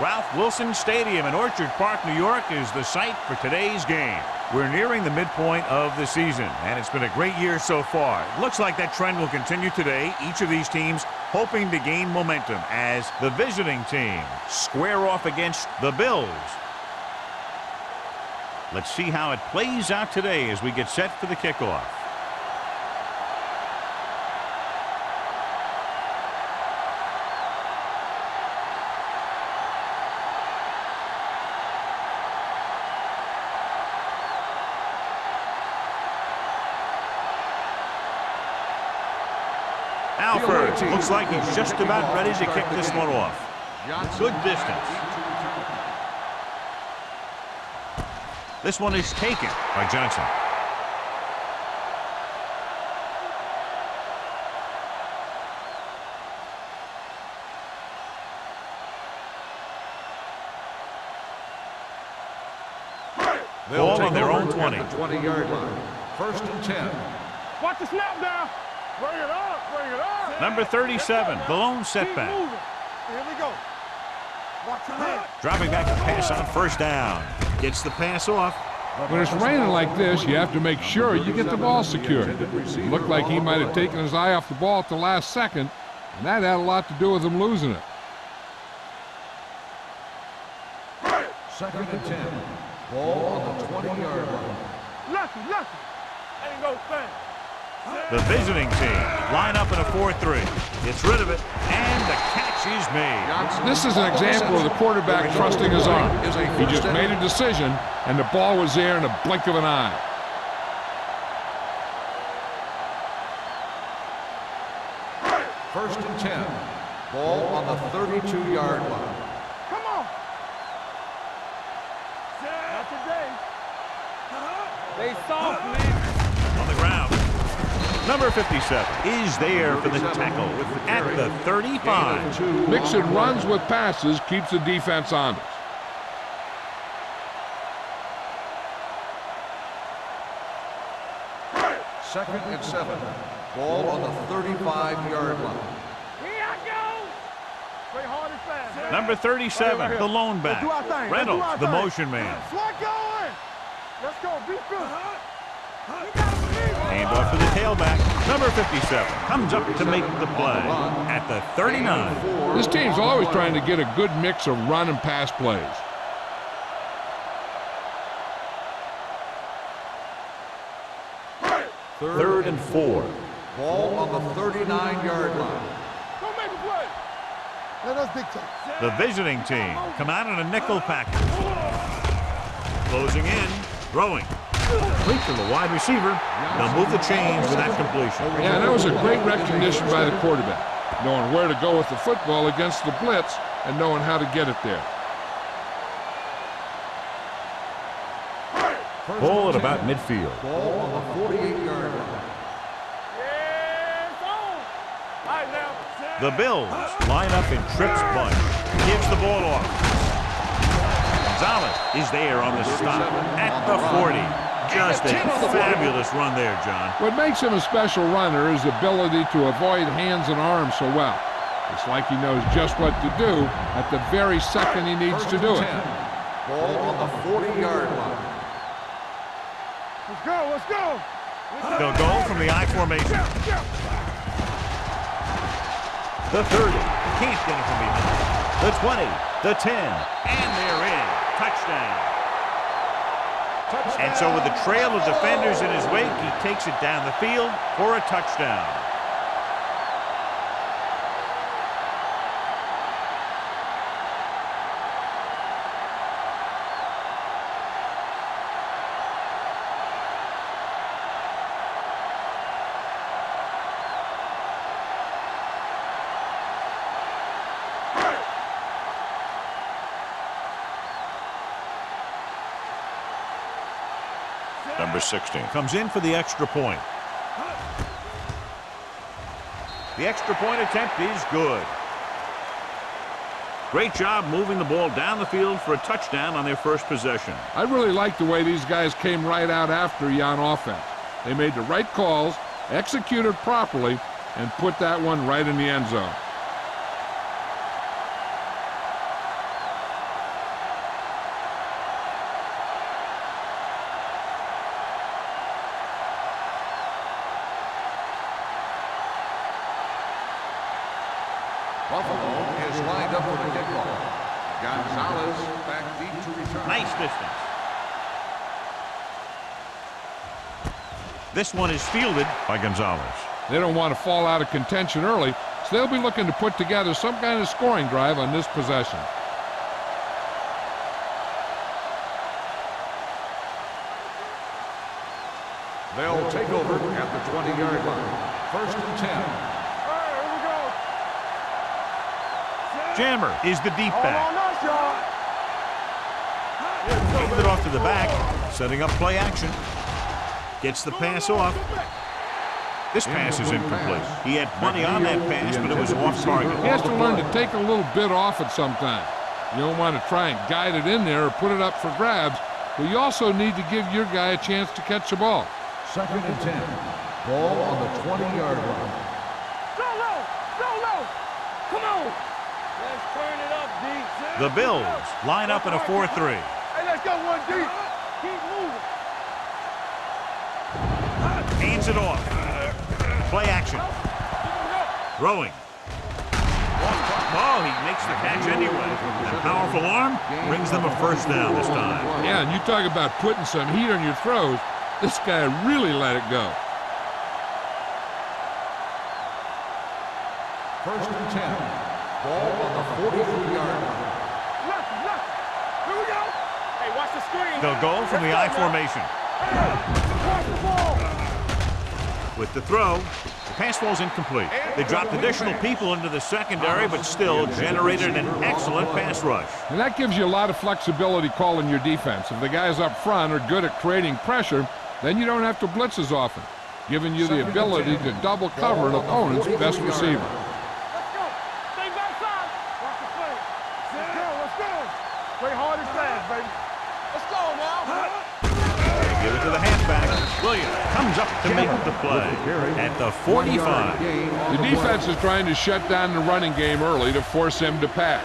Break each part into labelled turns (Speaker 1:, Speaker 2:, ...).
Speaker 1: Ralph Wilson Stadium in Orchard Park, New York is the site for today's game. We're nearing the midpoint of the season, and it's been a great year so far. It looks like that trend will continue today. Each of these teams hoping to gain momentum as the visiting team square off against the Bills. Let's see how it plays out today as we get set for the kickoff. Alford looks like he's just about ready to kick this one off. Good distance. This one is taken by Johnson. Ball on their own 20.
Speaker 2: 20-yard line. 1st and 10.
Speaker 3: Watch the snap down. Bring it up, bring it up.
Speaker 1: Number 37, the lone setback.
Speaker 3: Here we go. Watch your man.
Speaker 1: Dropping back to pass on 1st down. Gets the pass off.
Speaker 4: When it's raining like this, you have to make sure you get the ball secured. It looked like he might have taken his eye off the ball at the last second, and that had a lot to do with him losing it.
Speaker 2: 2nd and 10. Ball on the 20-yard line.
Speaker 3: Lucky. Ain't no thing.
Speaker 1: The visiting team line up in a 4-3. Gets rid of it, and the catch is made.
Speaker 4: This is an example of the quarterback trusting his arm. He just made a decision, and the ball was there in a blink of an eye.
Speaker 2: First and 10. Ball on the 32-yard line.
Speaker 3: Come on. Not today. They soft, man.
Speaker 1: On the ground. Number 57 is there for the tackle at the 35.
Speaker 4: Mixing runs with passes keeps the defense honest.
Speaker 2: Second and 7. Ball on the 35-yard line.
Speaker 3: Here I go. Play hard and fast.
Speaker 1: Number 37, the lone back. Reynolds, the motion man.
Speaker 3: Slide going. Let's go. Be good.
Speaker 1: Hand off to the tailback. Number 57 comes up to make the play at the 39.
Speaker 4: This team's always trying to get a good mix of run and pass plays.
Speaker 1: Third and 4.
Speaker 2: Ball on the 39-yard line.
Speaker 3: Don't make a play. Let us dictate.
Speaker 1: The visiting team come out in a nickel package. Closing in, throwing. Complete to the wide receiver. They'll move the chains with that completion.
Speaker 4: Yeah, that was a great recognition by the quarterback, knowing where to go with the football against the blitz and knowing how to get it there.
Speaker 1: Ball at about midfield.
Speaker 2: Ball on the 48-yard line.
Speaker 3: Yes, on. Right now.
Speaker 1: The Bills line up in trips bunch. Gives the ball off. Gonzalez is there on the stop at the 40. Just a fabulous run there, John.
Speaker 4: What makes him a special runner is the ability to avoid hands and arms so well. It's like he knows just what to do at the very second he needs to do it.
Speaker 2: Ball on the 40-yard line.
Speaker 3: Let's go, let's go.
Speaker 1: They'll go from the I formation. The 30. Can't get it from behind. The 20. The 10. And they're in. Touchdown. And so with the trail of defenders in his wake, he takes it down the field for a touchdown. Number 16 comes in for the extra point. The extra point attempt is good. Great job moving the ball down the field for a touchdown on their first possession.
Speaker 4: I really like the way these guys came right out after you on offense. They made the right calls, executed properly, and put that one right in the end zone.
Speaker 2: Buffalo is lined up for the kickoff. Gonzalez back deep to return.
Speaker 1: Nice distance. This one is fielded by Gonzalez.
Speaker 4: They don't want to fall out of contention early, so they'll be looking to put together some kind of scoring drive on this possession.
Speaker 2: They'll take over at the 20-yard line. 1st and 10.
Speaker 3: All right, here we go.
Speaker 1: Jammer is the deep
Speaker 3: Hold
Speaker 1: back.
Speaker 3: on us, y'all.
Speaker 1: Handed it off to the back, setting up play action. Gets the pass off. This pass is incomplete. He had plenty on that pass, but it was off target.
Speaker 4: He has to learn to take a little bit off it sometime. You don't want to try and guide it in there or put it up for grabs, but you also need to give your guy a chance to catch the ball.
Speaker 2: 2nd and 10. Ball on the 20-yard line.
Speaker 3: Go low. Go low. Come on. Let's turn it up, D.
Speaker 1: The Bills line up in a 4-3.
Speaker 3: Hey, let's go one deep. Keep moving.
Speaker 1: Hands it off. Play action. Throwing. Oh, he makes the catch anyway. That powerful arm brings them a first down this time.
Speaker 4: Yeah, and you talk about putting some heat on your throws. This guy really let it go.
Speaker 2: 1st and 10. Ball on the 43-yard line.
Speaker 3: Left. Here we go. Hey, watch the screen.
Speaker 1: They'll go from the I formation.
Speaker 3: Watch the ball.
Speaker 1: With the throw, the pass falls incomplete. They dropped additional people into the secondary, but still generated an excellent pass rush.
Speaker 4: And that gives you a lot of flexibility calling your defense. If the guys up front are good at creating pressure, then you don't have to blitz as often, giving you the ability to double cover an opponent's best receiver.
Speaker 3: Let's go. Stay backside. Watch the play. Let's go. Play hard and fast, baby. Let's go now.
Speaker 1: They give it to the halfback. Williams comes up to make the play at the 45.
Speaker 4: The defense is trying to shut down the running game early to force him to pass.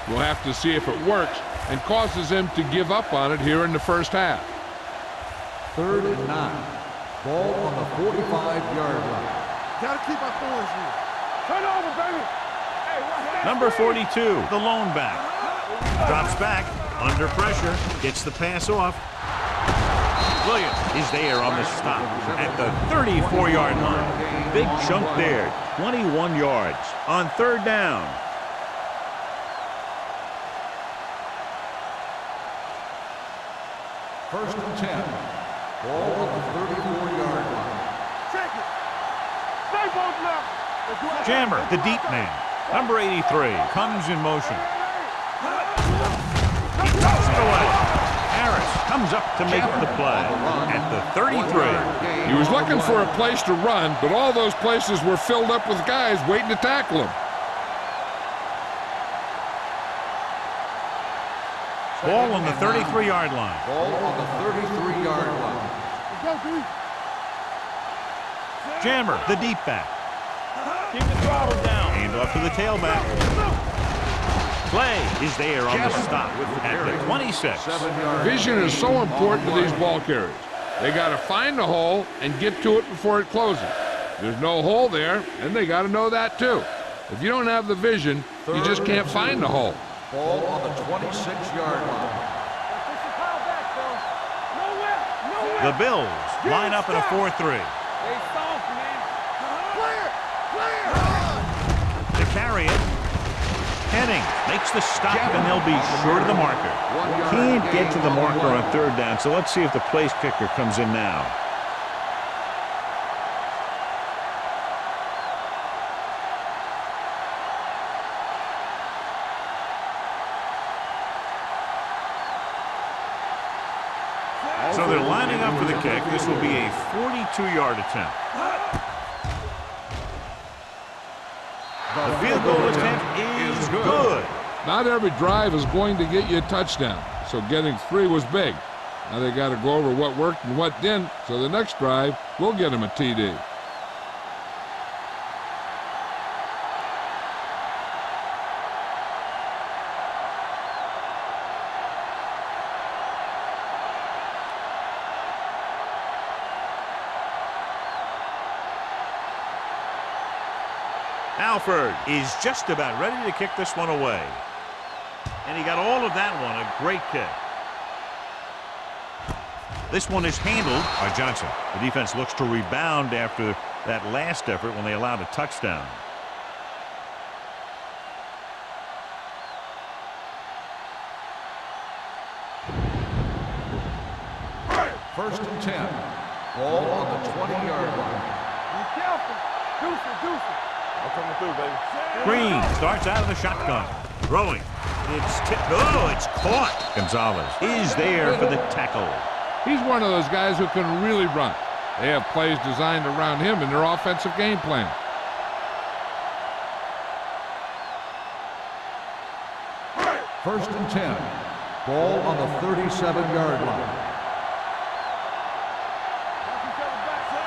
Speaker 4: We'll have to see if it works and causes him to give up on it here in the first half.
Speaker 2: 3rd and 9. Ball on the 45-yard line.
Speaker 3: Gotta keep our poise here. Turn over, baby. Hey, watch that.
Speaker 1: Number 42, the lone back. Drops back, under pressure, gets the pass off. Williams is there on the stop at the 34-yard line. Big chunk there, 21 yards on 3rd down.
Speaker 2: First and 10. Ball on the 34-yard line.
Speaker 3: Check it. Stay both left.
Speaker 1: Jammer, the deep man. Number 83 comes in motion. He tossed it away. Harris comes up to make the play at the 33.
Speaker 4: He was looking for a place to run, but all those places were filled up with guys waiting to tackle him.
Speaker 1: Ball on the 33-yard line.
Speaker 2: Ball on the 33-yard line.
Speaker 3: Go, D.
Speaker 1: Jammer, the deep back.
Speaker 3: Keep the throttle down.
Speaker 1: Hand off to the tailback. Play is there on the stop at the 26.
Speaker 4: Vision is so important to these ball carriers. They got to find the hole and get to it before it closes. There's no hole there, and they got to know that too. If you don't have the vision, you just can't find the hole.
Speaker 2: Ball on the 26-yard line.
Speaker 1: The Bills line up in a 4-3.
Speaker 3: Stay soft, man. Clear.
Speaker 1: To carry it, Henning makes the stop, and they'll be short of the marker. Can't get to the marker on 3rd down, so let's see if the place kicker comes in now. So they're lining up for the kick. This will be a 42-yard attempt. The field goal attempt is good.
Speaker 4: Not every drive is going to get you a touchdown, so getting 3 was big. Now they got to go over what worked and what didn't, so the next drive will get them a TD.
Speaker 1: Alford is just about ready to kick this one away. And he got all of that one. A great kick. This one is handled by Johnson. The defense looks to rebound after that last effort when they allowed a touchdown.
Speaker 2: First and 10. Ball on the 20-yard line.
Speaker 3: Be careful. Deuce it. I'm coming through, baby.
Speaker 1: Green starts out of the shotgun. Throwing. It's tipped. Oh, it's caught. Gonzalez is there for the tackle.
Speaker 4: He's one of those guys who can really run. They have plays designed around him in their offensive game plan.
Speaker 2: First and 10. Ball on the 37-yard line.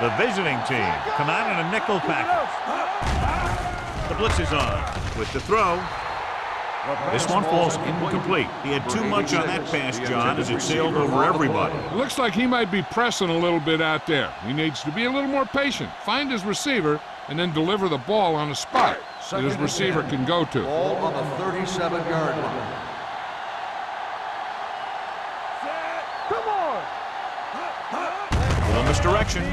Speaker 1: The visiting team come out in a nickel package. The blitz is on with the throw. This one falls incomplete. He had too much on that pass, John, as it sailed over everybody.
Speaker 4: It looks like he might be pressing a little bit out there. He needs to be a little more patient, find his receiver, and then deliver the ball on a spot that his receiver can go to.
Speaker 2: Ball on the 37-yard line.
Speaker 3: Come on.
Speaker 1: Little misdirection.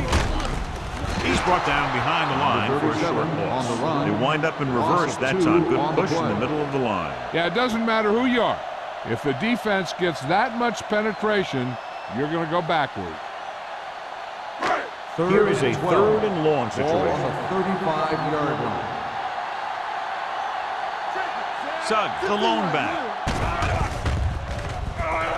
Speaker 1: He's brought down behind the line for a short loss.
Speaker 2: On the run.
Speaker 1: They wind up in reverse that time. Good push in the middle of the line.
Speaker 4: Yeah, it doesn't matter who you are. If the defense gets that much penetration, you're going to go backward.
Speaker 1: Here is a 3rd and long
Speaker 2: Ball
Speaker 1: situation.
Speaker 2: on the 35-yard line.
Speaker 1: Suggs, the lone back.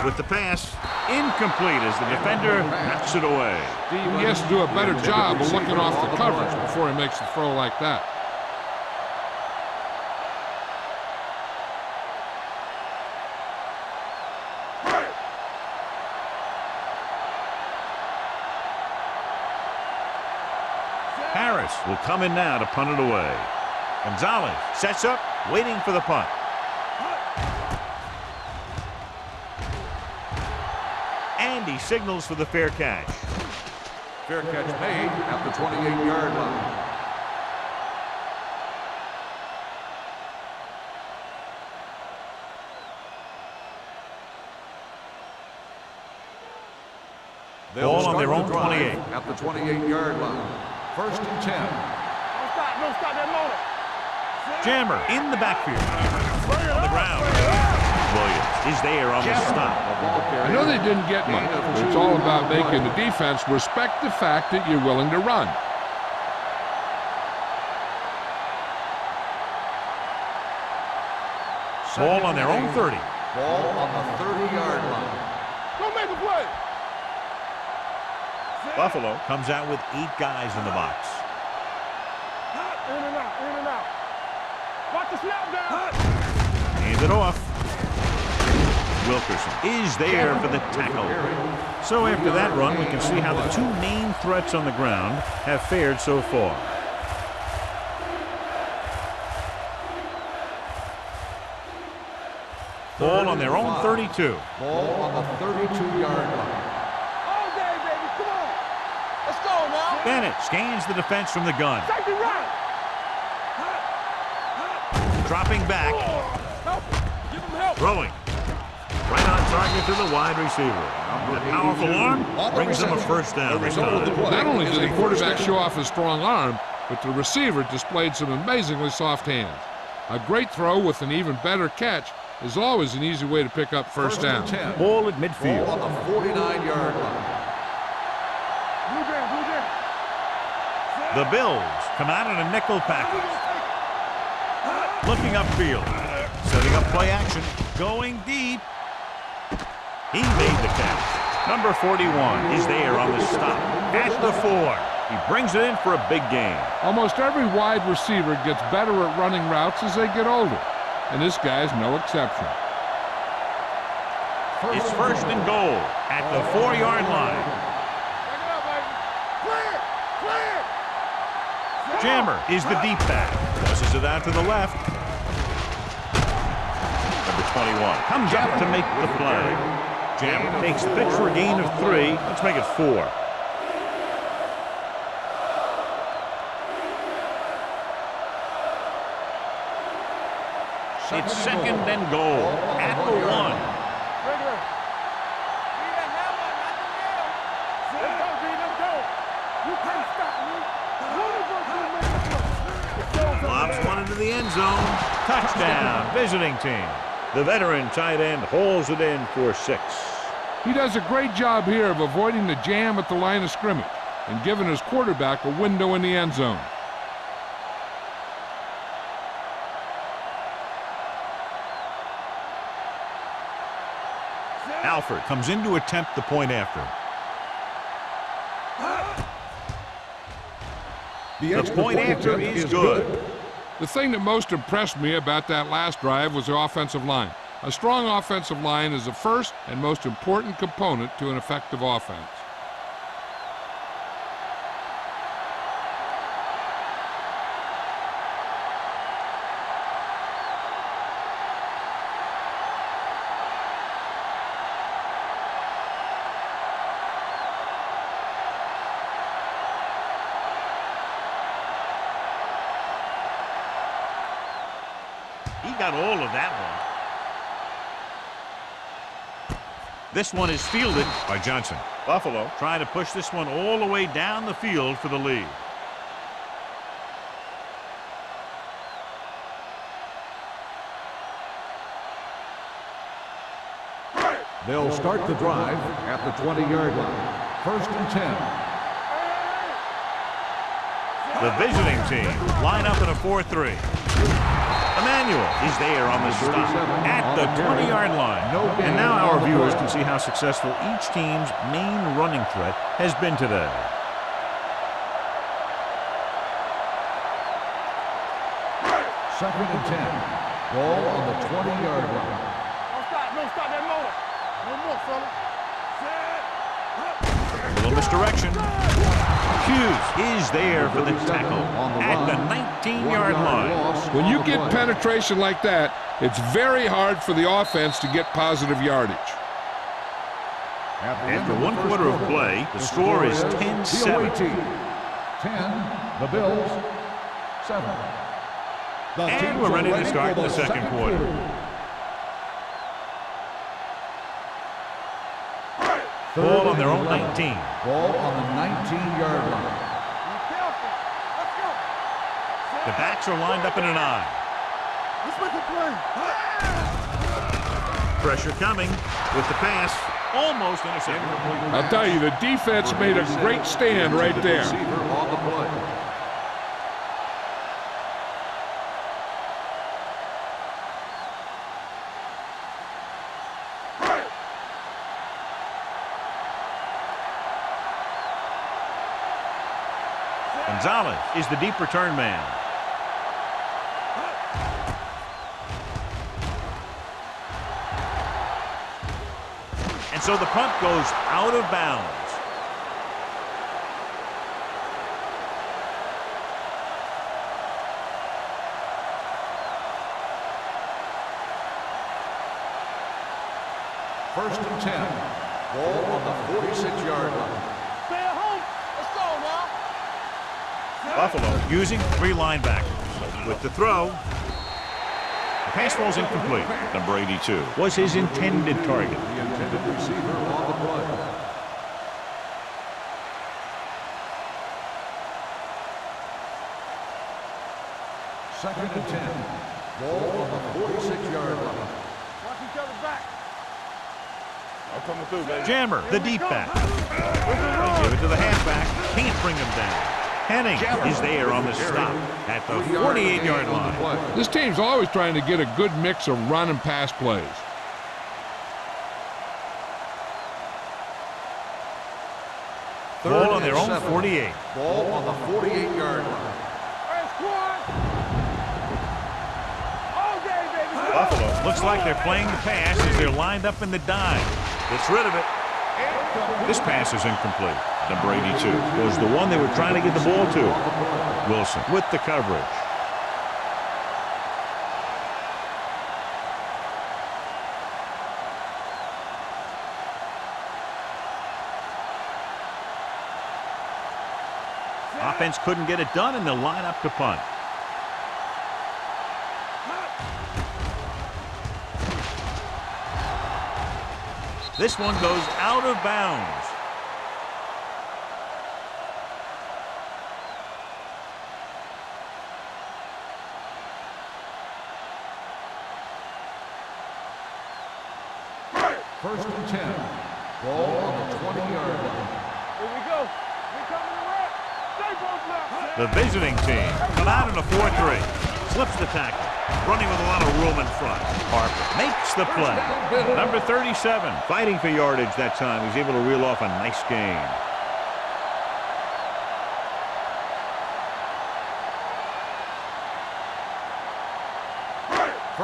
Speaker 1: With the pass, incomplete as the defender knocks it away.
Speaker 4: He has to do a better job of looking off the coverage before he makes a throw like that.
Speaker 1: Harris will come in now to punt it away. Gonzalez sets up, waiting for the punt. And he signals for the fair catch.
Speaker 2: Fair catch made at the 28-yard line.
Speaker 1: Ball on their own 28.
Speaker 2: At the 28-yard line. First and 10.
Speaker 3: Don't stop that motor.
Speaker 1: Jammer in the backfield. On the ground. Williams is there on the stop.
Speaker 4: I know they didn't get much, but it's all about making the defense respect the fact that you're willing to run.
Speaker 1: Ball on their own 30.
Speaker 2: Ball on the 30-yard line.
Speaker 3: Don't make a play.
Speaker 1: Buffalo comes out with 8 guys in the box.
Speaker 3: In and out. Watch the snap down.
Speaker 1: Hands it off. Wilkerson is there for the tackle. So after that run, we can see how the 2 main threats on the ground have fared so far. Ball on their own 32.
Speaker 2: Ball on the 32-yard line.
Speaker 3: All day, baby. Come on. Let's go now.
Speaker 1: Bennett scans the defense from the gun.
Speaker 3: Safety right.
Speaker 1: Dropping back.
Speaker 3: Help. Give him help.
Speaker 1: Throwing. Right on target to the wide receiver. That powerful arm brings them a first down this time.
Speaker 4: Not only did the quarterback show off his strong arm, but the receiver displayed some amazingly soft hands. A great throw with an even better catch is always an easy way to pick up first down.
Speaker 1: Ball at midfield.
Speaker 2: Ball on the 49-yard line.
Speaker 3: Blue jam.
Speaker 1: The Bills come out in a nickel package. Looking upfield. Setting up play action. Going deep. He made the catch. Number 41 is there on the stop. At the 4. He brings it in for a big gain.
Speaker 4: Almost every wide receiver gets better at running routes as they get older, and this guy's no exception.
Speaker 1: It's first and goal at the 4-yard line. Jammer is the deep back. Tosses it out to the left. Number 21 comes up to make the play. Jammer takes the pitch for a gain of 3. Let's make it 4. It's second and goal at the 1.
Speaker 3: Regular. Let's go, D. Let's go. You can't stop me.
Speaker 1: Lobs one into the end zone. Touchdown, visiting team. The veteran tight end holds it in for 6.
Speaker 4: He does a great job here of avoiding the jam at the line of scrimmage and giving his quarterback a window in the end zone.
Speaker 1: Alford comes in to attempt the point after. The point after is good.
Speaker 4: The thing that most impressed me about that last drive was the offensive line. A strong offensive line is the first and most important component to an effective offense.
Speaker 1: He got all of that one. This one is fielded by Johnson. Buffalo trying to push this one all the way down the field for the lead.
Speaker 2: They'll start the drive at the 20-yard line. First and 10.
Speaker 1: The visiting team line up in a 4-3. Emmanuel is there on the stop at the 20-yard line. And now our viewers can see how successful each team's main running threat has been today.
Speaker 2: Second and 10. Ball on the 20-yard line.
Speaker 3: Don't stop that motor. No more, fella.
Speaker 1: A little misdirection. Hughes is there for the tackle at the 19-yard line.
Speaker 4: When you get penetration like that, it's very hard for the offense to get positive yardage.
Speaker 1: After 1 quarter of play, the score is 10-7.
Speaker 2: 10, the Bills, 7.
Speaker 1: And we're ready to start the second quarter. Ball on their own 19.
Speaker 2: Ball on the 19-yard line.
Speaker 1: The backs are lined up in an I.
Speaker 3: Let's make a play.
Speaker 1: Pressure coming with the pass. Almost intercepted.
Speaker 4: I'll tell you, the defense made a great stand right there.
Speaker 2: On the play.
Speaker 1: Gonzalez is the deep return man. And so the punt goes out of bounds.
Speaker 2: First and 10. Ball on the 46-yard line.
Speaker 3: Stay at home. Let's go now.
Speaker 1: Buffalo using 3 linebackers. With the throw, the pass falls incomplete. Number 82 was his intended target.
Speaker 2: The intended receiver on the play. Second and 10. Ball on the 46-yard line.
Speaker 3: Watch each other back. I'm coming through, baby.
Speaker 1: Jammer, the deep back. They give it to the halfback. Can't bring him down. Henning is there on the stop at the 48-yard line.
Speaker 4: This team's always trying to get a good mix of run and pass plays.
Speaker 1: Ball on their own 48.
Speaker 2: Ball on the 48-yard line.
Speaker 3: Hey, squad. All day, baby.
Speaker 1: Buffalo looks like they're playing the pass as they're lined up in the dime. Gets rid of it. This pass is incomplete. Number 82 was the one they were trying to get the ball to. Wilson with the coverage. Offense couldn't get it done, and they'll line up to punt. This one goes out of bounds.
Speaker 2: First and 10. Ball on the 20-yard line.
Speaker 3: Here we go. We coming to work. Stay both left.
Speaker 1: The visiting team come out in a 4-3. Slips the tackle. Running with a lot of room in front. Harper makes the play. Number 37, fighting for yardage that time. He's able to reel off a nice gain.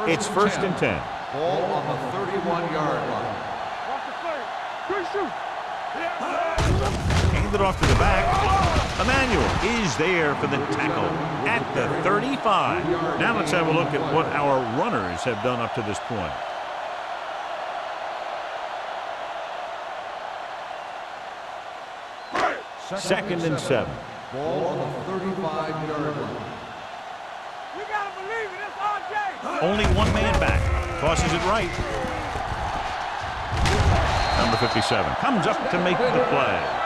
Speaker 1: It's first and 10.
Speaker 2: Ball on the 31-yard line.
Speaker 3: Watch the play. Good shoot.
Speaker 1: Hand it off to the back. Emmanuel is there for the tackle at the 35. Now let's have a look at what our runners have done up to this point. Second and 7.
Speaker 2: Ball on the 35-yard line.
Speaker 3: We got to believe it. It's RJ.
Speaker 1: Only one man back. Tosses it right. Number 57 comes up to make the play.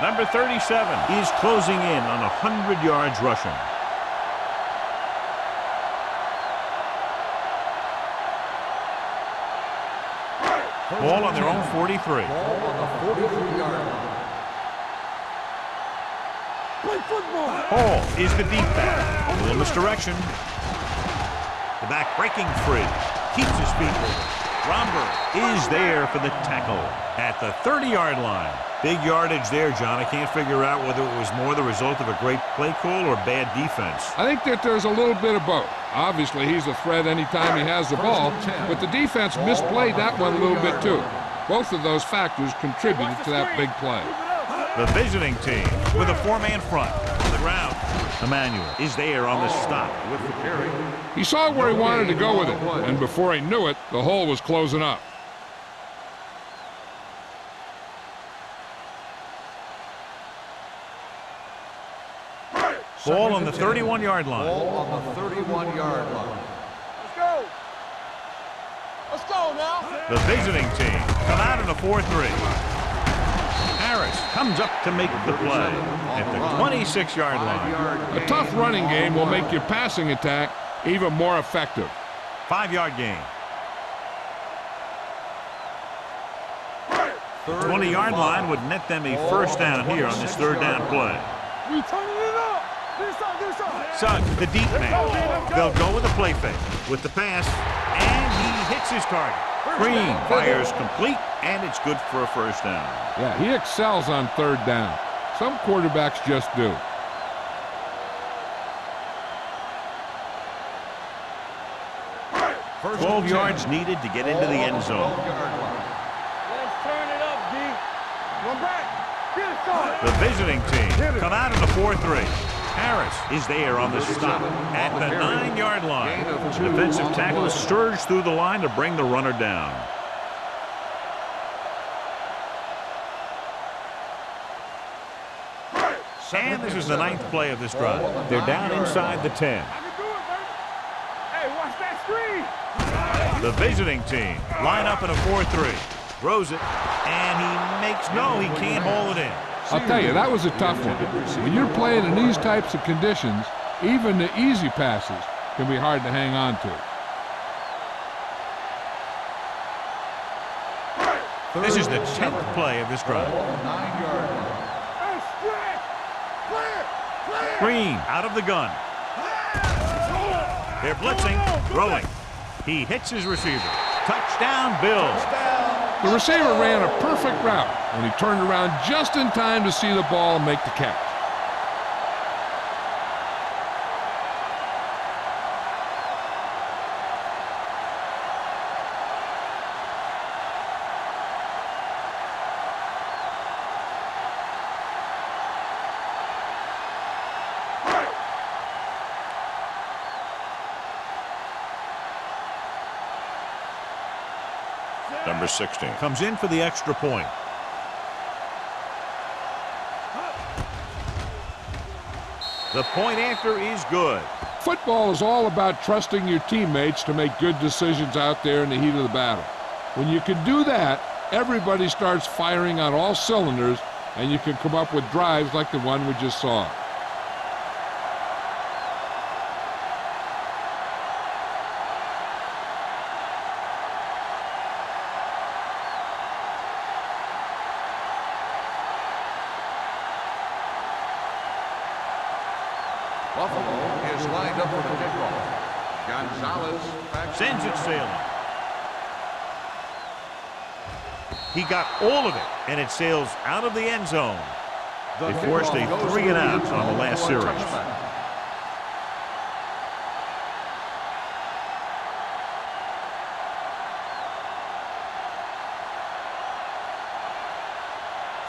Speaker 1: Number 37 is closing in on 100 yards rushing. Ball on their own 43.
Speaker 2: Ball on the 43-yard line.
Speaker 3: Play football.
Speaker 1: Hall is the deep back. A little misdirection. The back breaking free. Keeps his feet moving. Romberg is there for the tackle at the 30-yard line. Big yardage there, John. I can't figure out whether it was more the result of a great play call or bad defense.
Speaker 4: I think that there's a little bit of both. Obviously, he's a threat anytime he has the ball, but the defense misplayed that one a little bit too. Both of those factors contributed to that big play.
Speaker 1: The visiting team with a four-man front on the ground. Emmanuel is there on the stop with the carry.
Speaker 4: He saw where he wanted to go with it, and before he knew it, the hole was closing up.
Speaker 1: Ball on the 31-yard line.
Speaker 2: Ball on the 31-yard line.
Speaker 3: Let's go. Let's go now.
Speaker 1: The visiting team come out in a 4-3. Harris comes up to make the play at the 26-yard line.
Speaker 4: A tough running game will make your passing attack even more effective.
Speaker 1: 5-yard gain. The 20-yard line would net them a first down here on this third down play.
Speaker 3: We turning it up. This up, this up.
Speaker 1: Suggs, the deep man. They'll go with the play fake with the pass, and he hits his target. Green fires complete, and it's good for a first down.
Speaker 4: Yeah, he excels on third down. Some quarterbacks just do.
Speaker 2: First
Speaker 1: 12 yards needed to get into the end zone.
Speaker 3: Let's turn it up, D. Run back. Get it started.
Speaker 1: The visiting team come out in a 4-3. Harris is there on the stop at the 9-yard line. Defensive tackle surged through the line to bring the runner down. And this is the 9th play of this drive. They're down inside the 10.
Speaker 3: I can do it, baby. Hey, watch that screen.
Speaker 1: The visiting team line up in a 4-3. Throws it, and he makes no, he can't haul it in.
Speaker 4: I'll tell you, that was a tough one. When you're playing in these types of conditions, even the easy passes can be hard to hang on to.
Speaker 1: This is the 10th play of this drive.
Speaker 2: 9-yard line.
Speaker 3: Hey, stretch. Clear. Clear.
Speaker 1: Green out of the gun. They're blitzing, throwing. He hits his receiver. Touchdown, Bills.
Speaker 4: The receiver ran a perfect route, and he turned around just in time to see the ball and make the catch.
Speaker 1: Number 16 comes in for the extra point. The point after is good.
Speaker 4: Football is all about trusting your teammates to make good decisions out there in the heat of the battle. When you can do that, everybody starts firing on all cylinders, and you can come up with drives like the one we just saw.
Speaker 2: Buffalo is lined up for the kickoff. Gonzalez
Speaker 1: Sends it sailing. He got all of it, and it sails out of the end zone. They forced a 3-and-out on the last series.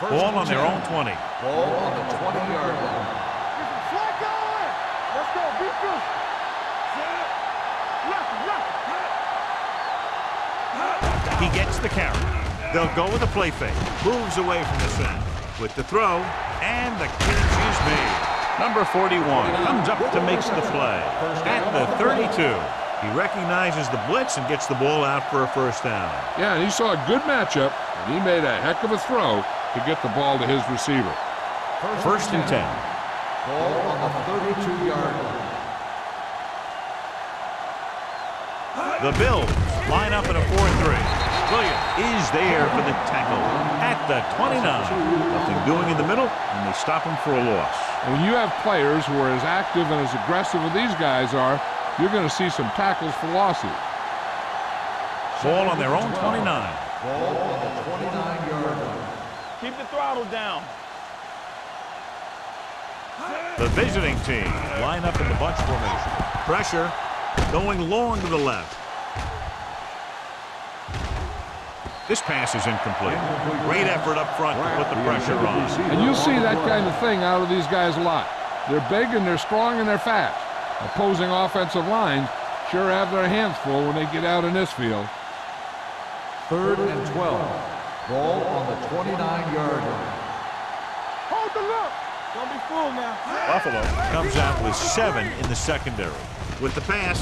Speaker 1: Ball on their own 20.
Speaker 2: Ball on the 20-yard line.
Speaker 3: Get some slack going. Let's go. Be good.
Speaker 1: He gets the carry. They'll go with a play fake. Moves away from the center. With the throw, and the catch is made. Number 41 comes up to make the play. At the 32, he recognizes the blitz and gets the ball out for a first down.
Speaker 4: Yeah, and he saw a good matchup, and he made a heck of a throw to get the ball to his receiver.
Speaker 1: First and 10.
Speaker 2: Ball on the 32-yard line.
Speaker 1: The Bills line up in a 4-3. Williams is there for the tackle at the 29. Nothing doing in the middle, and they stop him for a loss.
Speaker 4: And when you have players who are as active and as aggressive as these guys are, you're going to see some tackles for losses.
Speaker 1: Ball on their own 29.
Speaker 2: Ball on the 29-yard line.
Speaker 3: Keep the throttle down.
Speaker 1: The visiting team line up in the bunch formation. Pressure going long to the left. This pass is incomplete. Great effort up front to put the pressure on.
Speaker 4: And you'll see that kind of thing out of these guys a lot. They're big and they're strong and they're fast. Opposing offensive lines sure have their hands full when they get out in this field.
Speaker 2: 3rd and 12. Ball on the 29-yard line.
Speaker 3: Hold the look. Don't be fooled now.
Speaker 1: Buffalo comes out with 7 in the secondary. With the pass,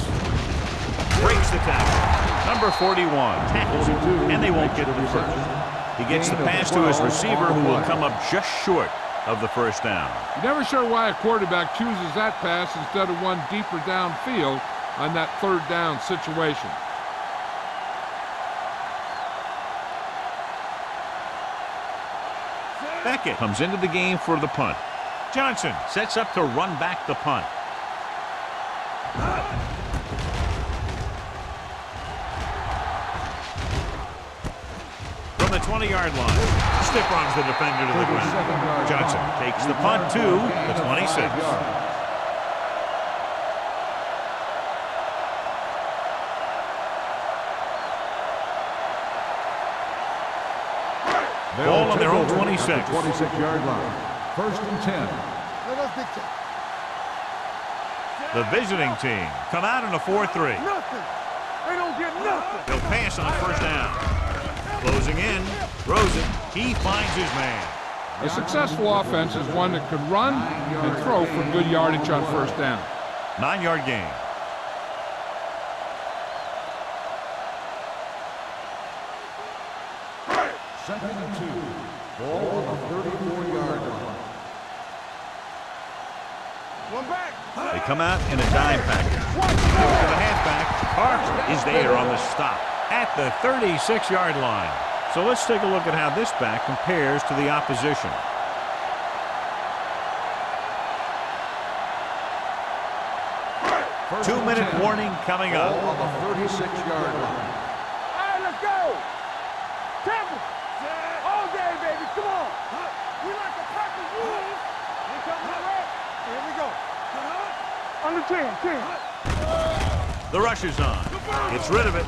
Speaker 1: breaks the tackle. Number 41 tackles him, and they won't get the first. He gets the pass to his receiver, who will come up just short of the first down.
Speaker 4: You're never sure why a quarterback chooses that pass instead of one deeper downfield on that 3rd down situation.
Speaker 1: Beckett comes into the game for the punt. Johnson sets up to run back the punt. From the 20-yard line, stiff arms the defender to the ground. Johnson takes the punt to the 26. Ball on their own 26.
Speaker 2: 26-yard line. 1st and 10.
Speaker 3: Let us dictate.
Speaker 1: The visiting team come out in a 4-3.
Speaker 3: Nothing. They don't get nothing.
Speaker 1: They'll pass on first down. Closing in, throws it. He finds his man.
Speaker 4: A successful offense is one that can run and throw for good yardage on first down.
Speaker 1: 9-yard gain.
Speaker 2: Second and 2. Ball on the 34-yard line.
Speaker 3: One back.
Speaker 1: They come out in a dime package. To the halfback, Carter is there on the stop at the 36-yard line. So let's take a look at how this back compares to the opposition. Two-minute warning coming up.
Speaker 2: Ball on the 36-yard line.
Speaker 3: All right, let's go. Temple. All day, baby. Come on. We like the practice rules. Here comes the red. Here we go. Under 10.
Speaker 1: The rush is on. Gets rid of it.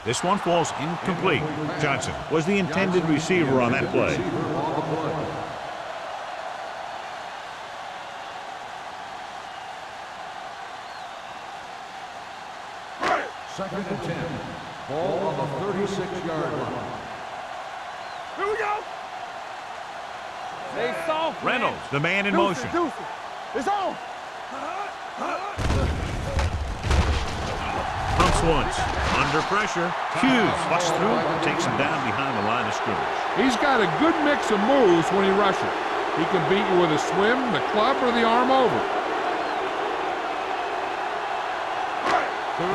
Speaker 1: This one falls incomplete. Johnson was the intended receiver on that play.
Speaker 2: Second and 10. Ball on the 36-yard line.
Speaker 3: Here we go. Stay soft.
Speaker 1: Reynolds, the man in motion.
Speaker 3: Deuce it. It's on.
Speaker 1: From Feints once. Under pressure. Hughes busts through, takes him down behind the line of scrimmage.
Speaker 4: He's got a good mix of moves when he rushes. He can beat you with a swim, the club, or the arm over.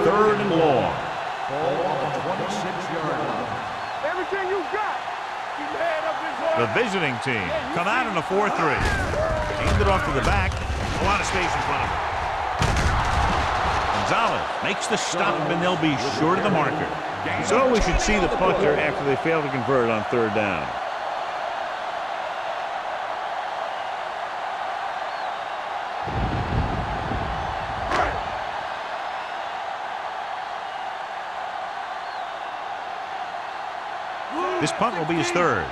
Speaker 1: Third and long.
Speaker 2: Ball on the 26-yard line.
Speaker 3: Everything you got. Keep your head up this way.
Speaker 1: The visiting team come out in a 4-3. Aimed it off to the back. A lot of space in front of him. Gonzalez makes the stop, and they'll be short of the marker. So we should see the punter after they fail to convert on third down. This punt will be his third.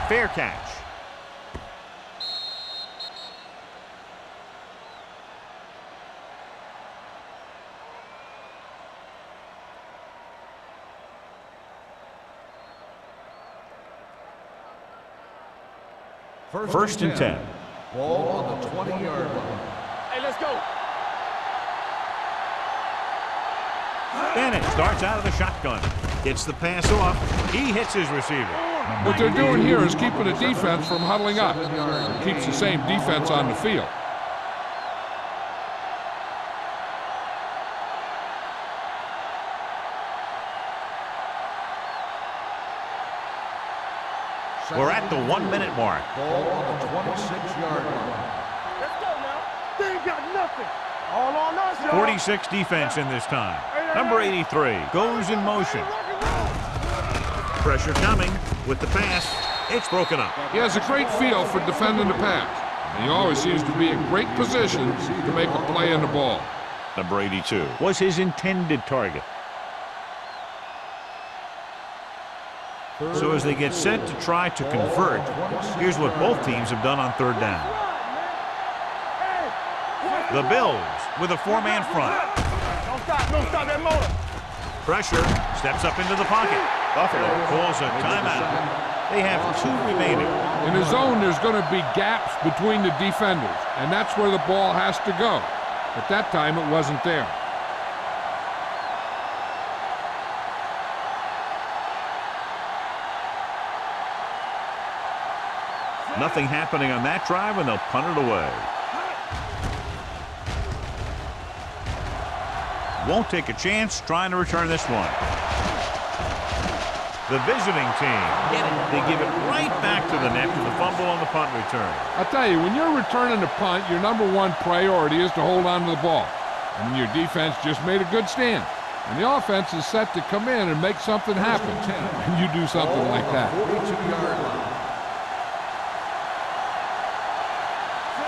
Speaker 1: Fair catch. First and 10.
Speaker 2: Ball on the 20-yard line.
Speaker 3: Hey, let's go.
Speaker 1: Bennett starts out of the shotgun. Gets the pass off. He hits his receiver.
Speaker 4: What they're doing here is keeping the defense from huddling up. Keeps the same defense on the field.
Speaker 1: We're at the 1 minute mark.
Speaker 2: Ball on the 26-yard line.
Speaker 3: Let's go now. They ain't got nothing. All on us, y'all.
Speaker 1: 46 defense in this time. Number 83 goes in motion. Pressure coming with the pass. It's broken up.
Speaker 4: He has a great feel for defending the pass. And he always seems to be in great position to make a play in the ball.
Speaker 1: Number 82 was his intended target. So as they get set to try to convert, here's what both teams have done on third down. The Bills with a four-man front.
Speaker 3: Don't stop that motor.
Speaker 1: Pressure, steps up into the pocket. Buffalo calls a timeout. They have 2 remaining.
Speaker 4: In the zone, there's going to be gaps between the defenders, and that's where the ball has to go. At that time, it wasn't there.
Speaker 1: Nothing happening on that drive, and they'll punt it away. Won't take a chance trying to return this one. The visiting team get it. They give it right back to the net for the fumble on the punt return.
Speaker 4: I'll tell you, when you're returning a punt, your #1 priority is to hold on to the ball. And your defense just made a good stand. And the offense is set to come in and make something happen. And you do something like that.
Speaker 2: 42-yard line.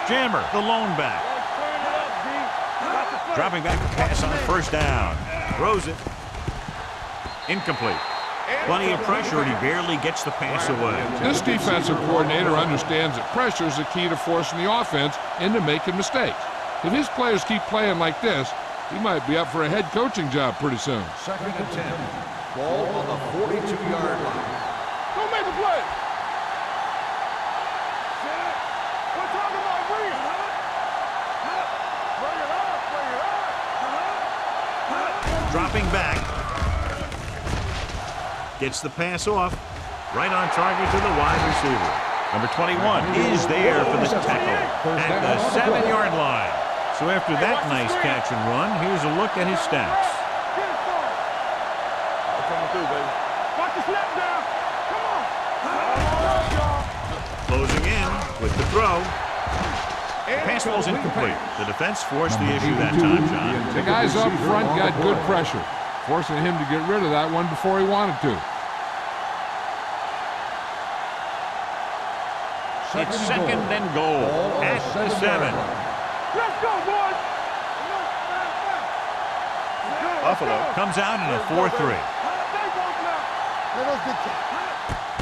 Speaker 1: Jammer, the lone back. Dropping back to pass on first down. Throws it. Incomplete. Plenty of pressure, and he barely gets the pass away.
Speaker 4: This defensive coordinator understands that pressure is the key to forcing the offense into making mistakes. If his players keep playing like this, he might be up for a head coaching job pretty soon.
Speaker 2: Second and 10. Ball on the 42-yard line.
Speaker 3: Don't make a play. We're talking about Bring it up.
Speaker 1: Dropping back. Gets the pass off. Right on target to the wide receiver. Number 21 is there for the tackle at the 7-yard line. So after that nice catch and run, here's a look at his stats.
Speaker 3: Coming through, baby. Watch the snap down. Come on.
Speaker 1: Closing in with the throw. The pass ball's incomplete. The defense forced the issue that time, John.
Speaker 4: The guys up front got good pressure, forcing him to get rid of that one before he wanted to.
Speaker 1: It's second and goal at the 7.
Speaker 3: Let's go, boys.
Speaker 1: Buffalo comes out in a 4-3.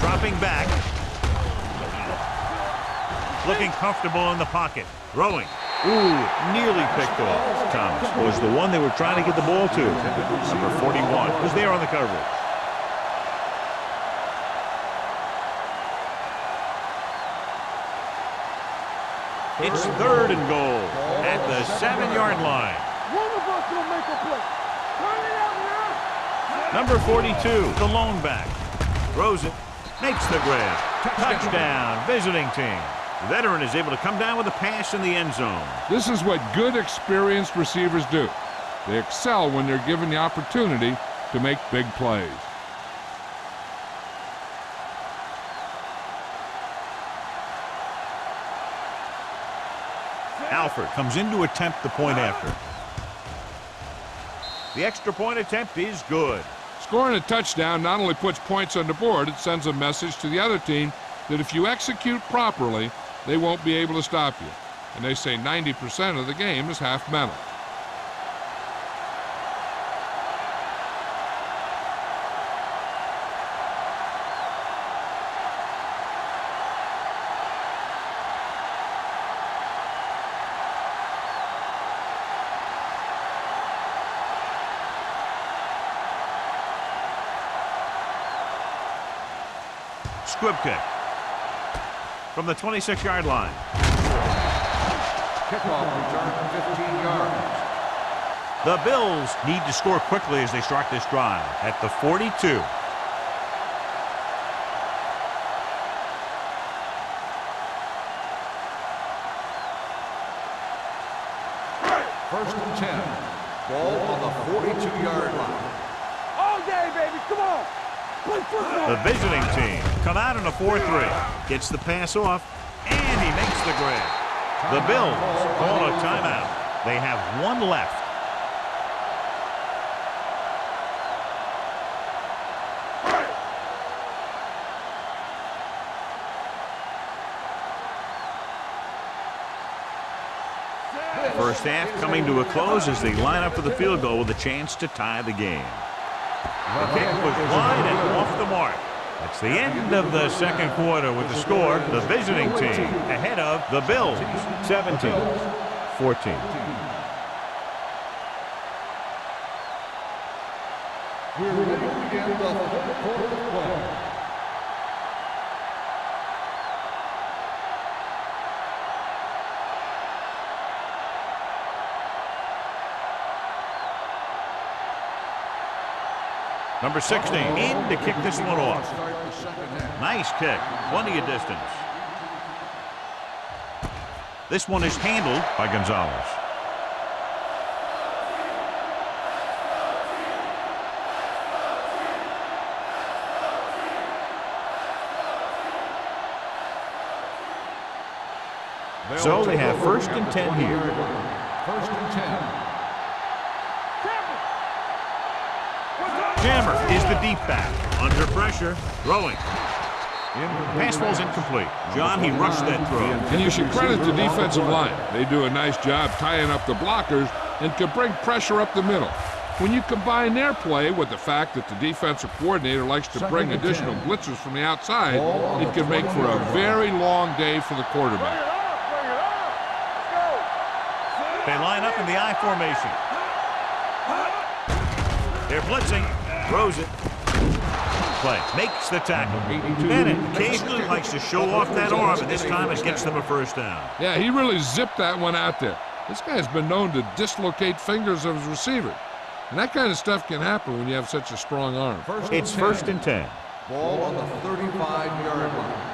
Speaker 1: Dropping back. Looking comfortable in the pocket. Throwing. Ooh, nearly picked off. Thomas was the one they were trying to get the ball to. Number 41 was there on the coverage. It's 3rd and goal at the 7-yard line.
Speaker 3: One of us will make a play. Turn it out now.
Speaker 1: Number 42, the lone back. Throws it. Makes the grab. Touchdown, visiting team. The veteran is able to come down with a pass in the end zone.
Speaker 4: This is what good, experienced receivers do. They excel when they're given the opportunity to make big plays.
Speaker 1: Alford comes in to attempt the point after. The extra point attempt is good.
Speaker 4: Scoring a touchdown not only puts points on the board, it sends a message to the other team that if you execute properly, they won't be able to stop you. And they say 90% of the game is half mental.
Speaker 1: Squib kick from the 26-yard line.
Speaker 2: Kickoff return 15 yards.
Speaker 1: The Bills need to score quickly as they start this drive at the 42.
Speaker 2: First and 10. Ball on the 42-yard line.
Speaker 3: All day, baby. Come on. Play football.
Speaker 1: The visiting team come out in a 4-3. Gets the pass off, and he makes the grab. The Bills call a timeout. They have one left. First half coming to a close as they line up for the field goal with a chance to tie the game. The kick was wide and off the mark. That's the end of the second quarter with the score, the visiting team ahead of the Bills, 17-14.
Speaker 2: We're ready to begin the third quarter of play.
Speaker 1: Number 16 in to kick this one off. Nice kick, plenty of distance. This one is handled by Gonzalez. So they have first and 10 here.
Speaker 2: First and 10.
Speaker 1: Jammer is the deep back. Under pressure, throwing. Pass ball's incomplete. John, he rushed that throw.
Speaker 4: And you should credit the defensive line. They do a nice job tying up the blockers and can bring pressure up the middle. When you combine their play with the fact that the defensive coordinator likes to bring additional blitzers from the outside, it can make for a very long day for the quarterback.
Speaker 1: They line up in the I formation. They're blitzing. Throws it. Play. Makes the tackle. Bennett occasionally likes to show off that arm, and this time it gets them a first down.
Speaker 4: Yeah, he really zipped that one out there. This guy's been known to dislocate fingers of his receiver. And that kind of stuff can happen when you have such a strong arm.
Speaker 1: It's first and 10.
Speaker 2: Ball on the 35-yard line.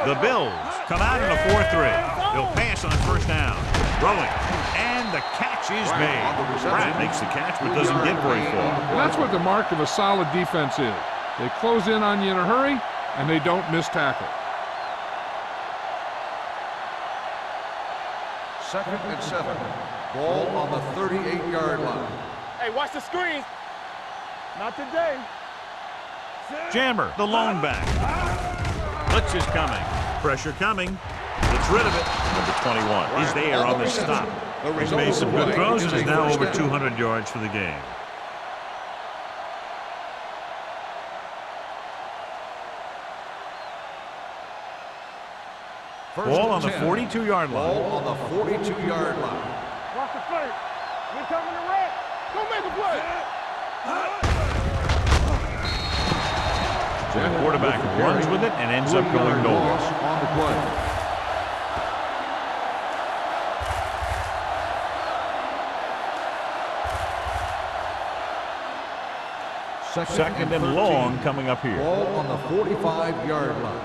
Speaker 1: The Bills come out in a 4-3. They'll pass on first down. Throwing. And the catch is made. Pratt makes the catch but doesn't get very far.
Speaker 4: And that's what the mark of a solid defense is. They close in on you in a hurry, and they don't miss tackle.
Speaker 2: Second and 7. Ball on the 38-yard line.
Speaker 3: Hey, watch the screen. Not today.
Speaker 1: Jammer, the lone back. Blitz is coming. Pressure coming. Gets rid of it. Number 21 is there on the stop. He's made some good throws and is now over 200 yards for the game. Ball on the 42-yard line.
Speaker 2: Ball on the 42-yard line.
Speaker 3: Watch the play. We coming to red. Go make a play.
Speaker 1: So the quarterback runs with it and ends up going nowhere.
Speaker 2: On the play.
Speaker 1: Second and long coming up here.
Speaker 2: Ball on the 45-yard line.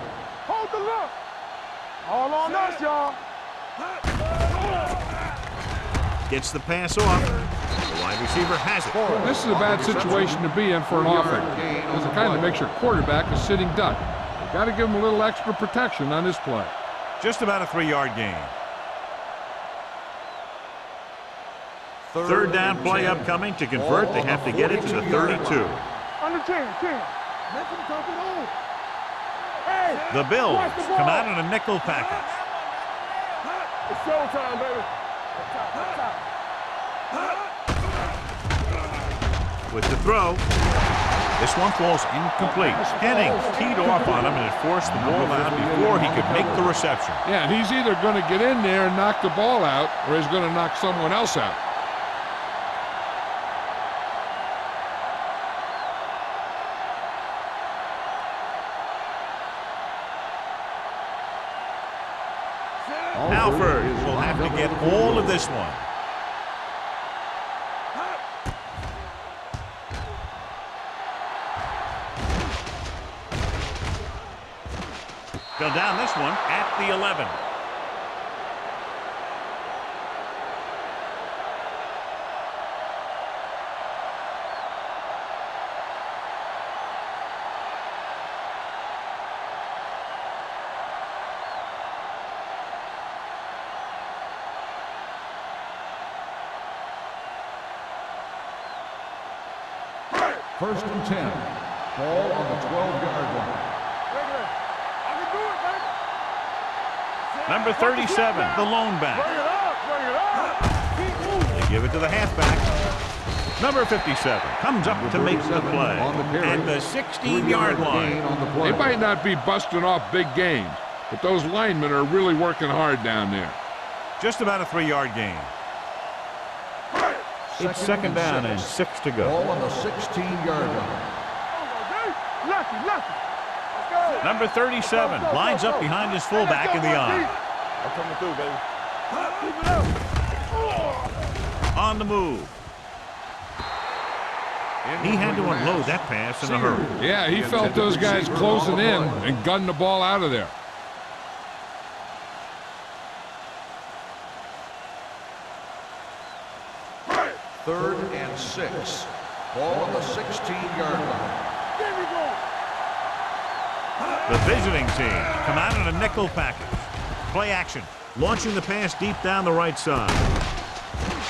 Speaker 3: Hold the look. All on us, y'all.
Speaker 1: Gets the pass off. The wide receiver has it.
Speaker 4: This is a bad situation to be in for an offense. Because it kind of makes your quarterback a sitting duck. You've got to give him a little extra protection on this play.
Speaker 1: Just about a 3-yard gain. Third down play upcoming. To convert, they have to get it to the 32.
Speaker 3: On the 10. Make him talk it on. Hey,
Speaker 1: The Bills come out in a nickel package.
Speaker 3: it's showtime, baby.
Speaker 1: With the throw. This one falls incomplete. Jennings teed off on him, and it forced the ball out before he could make the reception.
Speaker 4: Yeah, and he's either going to get in there and knock the ball out, or he's going to knock someone else out.
Speaker 1: Alford will have to get all of this one. They'll down this one at the 11.
Speaker 2: First and 10. Ball on the 12-yard line.
Speaker 1: Number 37, the lone back.
Speaker 3: Bring it up.
Speaker 1: They give it to the halfback. Number 57 comes up to make the play at the 16-yard line.
Speaker 4: They might not be busting off big gains, but those linemen are really working hard down there.
Speaker 1: Just about a 3-yard gain. It's second down and 6 to go.
Speaker 2: Ball on the 16-yard line.
Speaker 3: Lucky. Let's go.
Speaker 1: Number 37 lines up behind his fullback in the eye.
Speaker 3: I'm coming through, baby. Keep it up.
Speaker 1: On the move. He had to unload that pass in a hurry.
Speaker 4: Yeah, he felt those guys closing in and gunned the ball out of there.
Speaker 2: Third and 6. Ball on the 16-yard line.
Speaker 3: There we go.
Speaker 1: The visiting team come out in a nickel package. Play action. Launching the pass deep down the right side.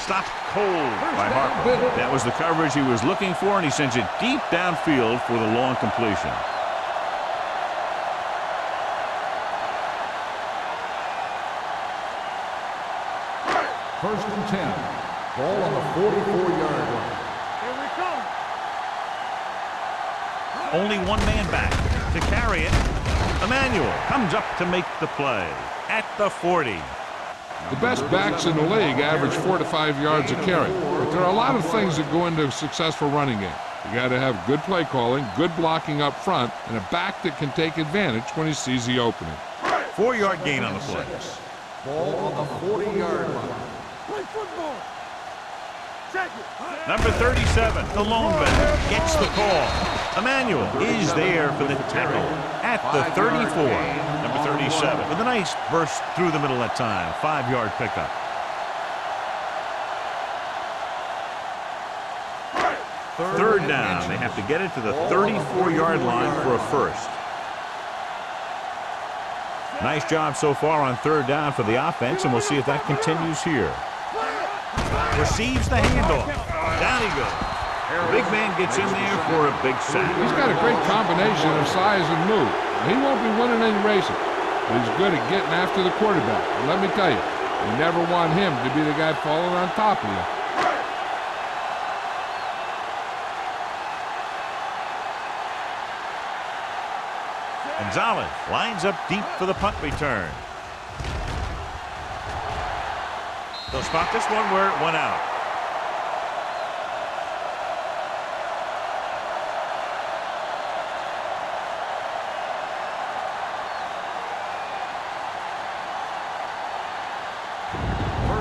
Speaker 1: Stopped cold by Harper. That was the coverage he was looking for, and he sends it deep downfield for the long completion.
Speaker 2: First and 10. Ball on the 44-yard line.
Speaker 3: Here we come.
Speaker 1: Only one man back to carry it. Emmanuel comes up to make the play at the 40.
Speaker 4: The best backs in the league average 4 to 5 yards a carry. But there are a lot of things that go into a successful running game. You got to have good play calling, good blocking up front, and a back that can take advantage when he sees the opening.
Speaker 1: 4-yard gain on the play.
Speaker 2: Ball on the 40-yard line.
Speaker 3: Play football. Check it.
Speaker 1: Number 37, the lone back, gets the call. Emmanuel is there for the tackle at the 34. Number 37 with a nice burst through the middle that time. 5-yard pickup. Third down. They have to get it to the 34-yard line for a first. Nice job so far on third down for the offense, and we'll see if that continues here. Receives the handoff. Down he goes. The big man gets in there for a big sack.
Speaker 4: He's got a great combination of size and move. He won't be winning any races, but he's good at getting after the quarterback. And let me tell you, you never want him to be the guy falling on top of you.
Speaker 1: Gonzalez lines up deep for the punt return. They'll spot this one where it went out.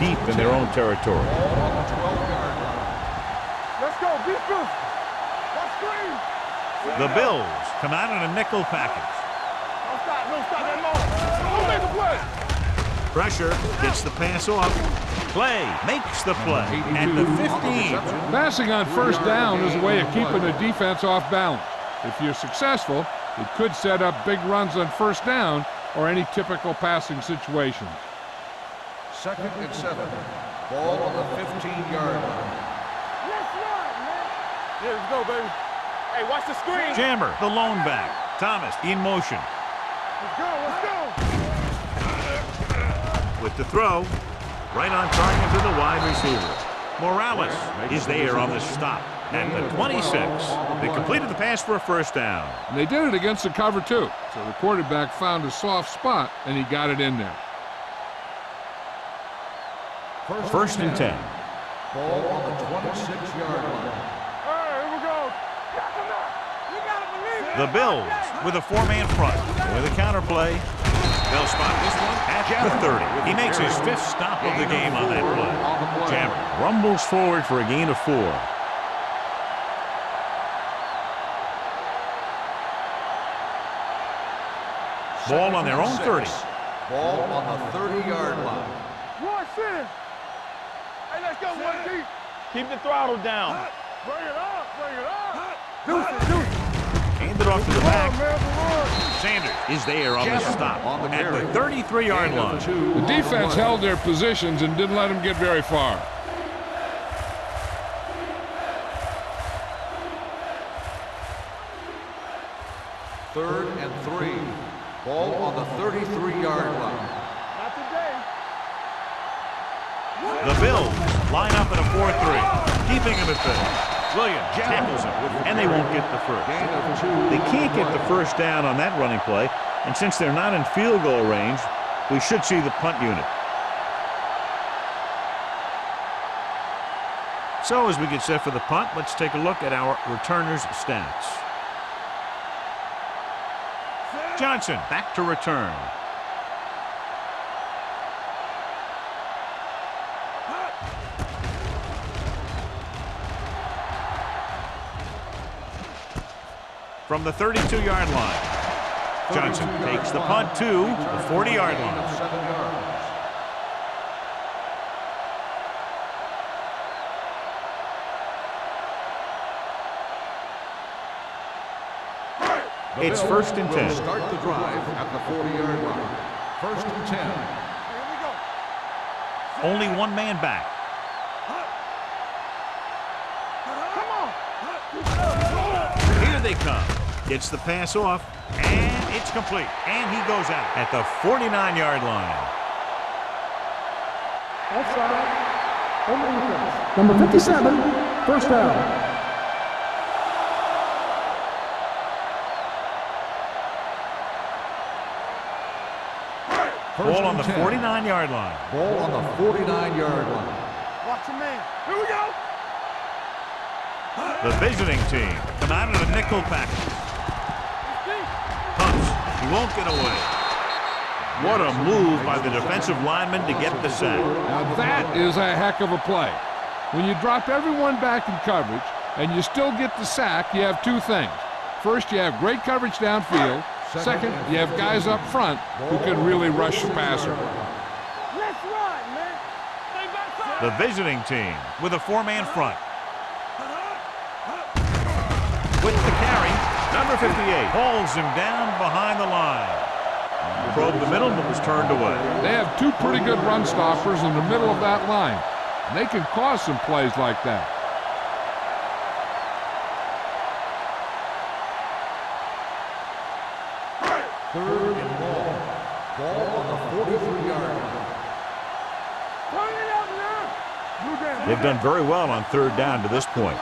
Speaker 1: Deep in their own territory.
Speaker 3: Let's go, beat Bruce. Let's screen.
Speaker 1: The Bills come out in a nickel package.
Speaker 3: Don't stop that moment. Don't make a play.
Speaker 1: Pressure gets the pass off. Clay makes the play at the 15.
Speaker 4: Passing on first down is a way of keeping the defense off balance. If you're successful, it could set up big runs on first down or any typical passing situations.
Speaker 2: 2nd and 7. Ball on the 15-yard line.
Speaker 3: Let's run, man. Yeah, let's go, baby. Hey, watch the screen.
Speaker 1: Jammer, the lone back. Thomas in motion.
Speaker 3: Let's go.
Speaker 1: With the throw, right on target to the wide receiver. Morales is there on the stop at the 26. They completed the pass for a first down.
Speaker 4: And they did it against the cover, too. So the quarterback found a soft spot, and he got it in there.
Speaker 1: First and 10.
Speaker 2: Ball on the 26-yard line.
Speaker 3: All right, here we go. You gotta believe it.
Speaker 1: The Bills with a four-man front. With a counter play. They'll spot this one at the 30. He makes his 5th stop of the game on that play. Jammer rumbles forward for a gain of 4. Ball on their own 30.
Speaker 2: Ball on the 30-yard line.
Speaker 3: One center. Hey, let's go, one deep. Keep the throttle down. Bring it up. Deuce.
Speaker 1: Hand it off to the back.
Speaker 3: Man,
Speaker 1: Sanders is there on the stop at the 33-yard line.
Speaker 4: The defense held their positions and didn't let them get very far.
Speaker 2: Third and 3. Ball on the 33-yard line.
Speaker 3: not today.
Speaker 1: The Bills line up in a 4-3, keeping him at fifth. Williams tackles him, and they won't get the first. They can't get the first down on that running play, and since they're not in field goal range, we should see the punt unit. So as we get set for the punt, let's take a look at our returners' stats. Johnson back to return. From the 32-yard line, Johnson takes the punt to the 40-yard line.
Speaker 2: 7 yards.
Speaker 1: It's first and 10.
Speaker 2: Start the drive at the 40-yard line. First and 10.
Speaker 3: Here we go.
Speaker 1: Only one man back.
Speaker 3: Come on.
Speaker 1: Here they come. Gets the pass off, and it's complete. And he goes out at the 49-yard line.
Speaker 5: Offside. Number 57, first down.
Speaker 1: Ball on the 49-yard line.
Speaker 2: Ball on the 49-yard line.
Speaker 3: Watch your man. Here we go.
Speaker 1: The visiting team come out in a nickel package. Pumps. He won't get away. What a move by the defensive lineman to get the sack.
Speaker 4: Now that is a heck of a play. When you drop everyone back in coverage and you still get the sack, you have two things. First, you have great coverage downfield. Second, you have guys up front who can really rush the passer.
Speaker 3: Let's run, man. Stay back.
Speaker 1: The visiting team with a four-man front. With the carry, number 58 hauls him down behind the line. Probed the middle, but was turned away.
Speaker 4: They have two pretty good run stoppers in the middle of that line. And they can cause some plays like that.
Speaker 2: Third and ball. Ball on the 43-yard line.
Speaker 3: Turn it up now.
Speaker 1: They've done very well on third down to this point.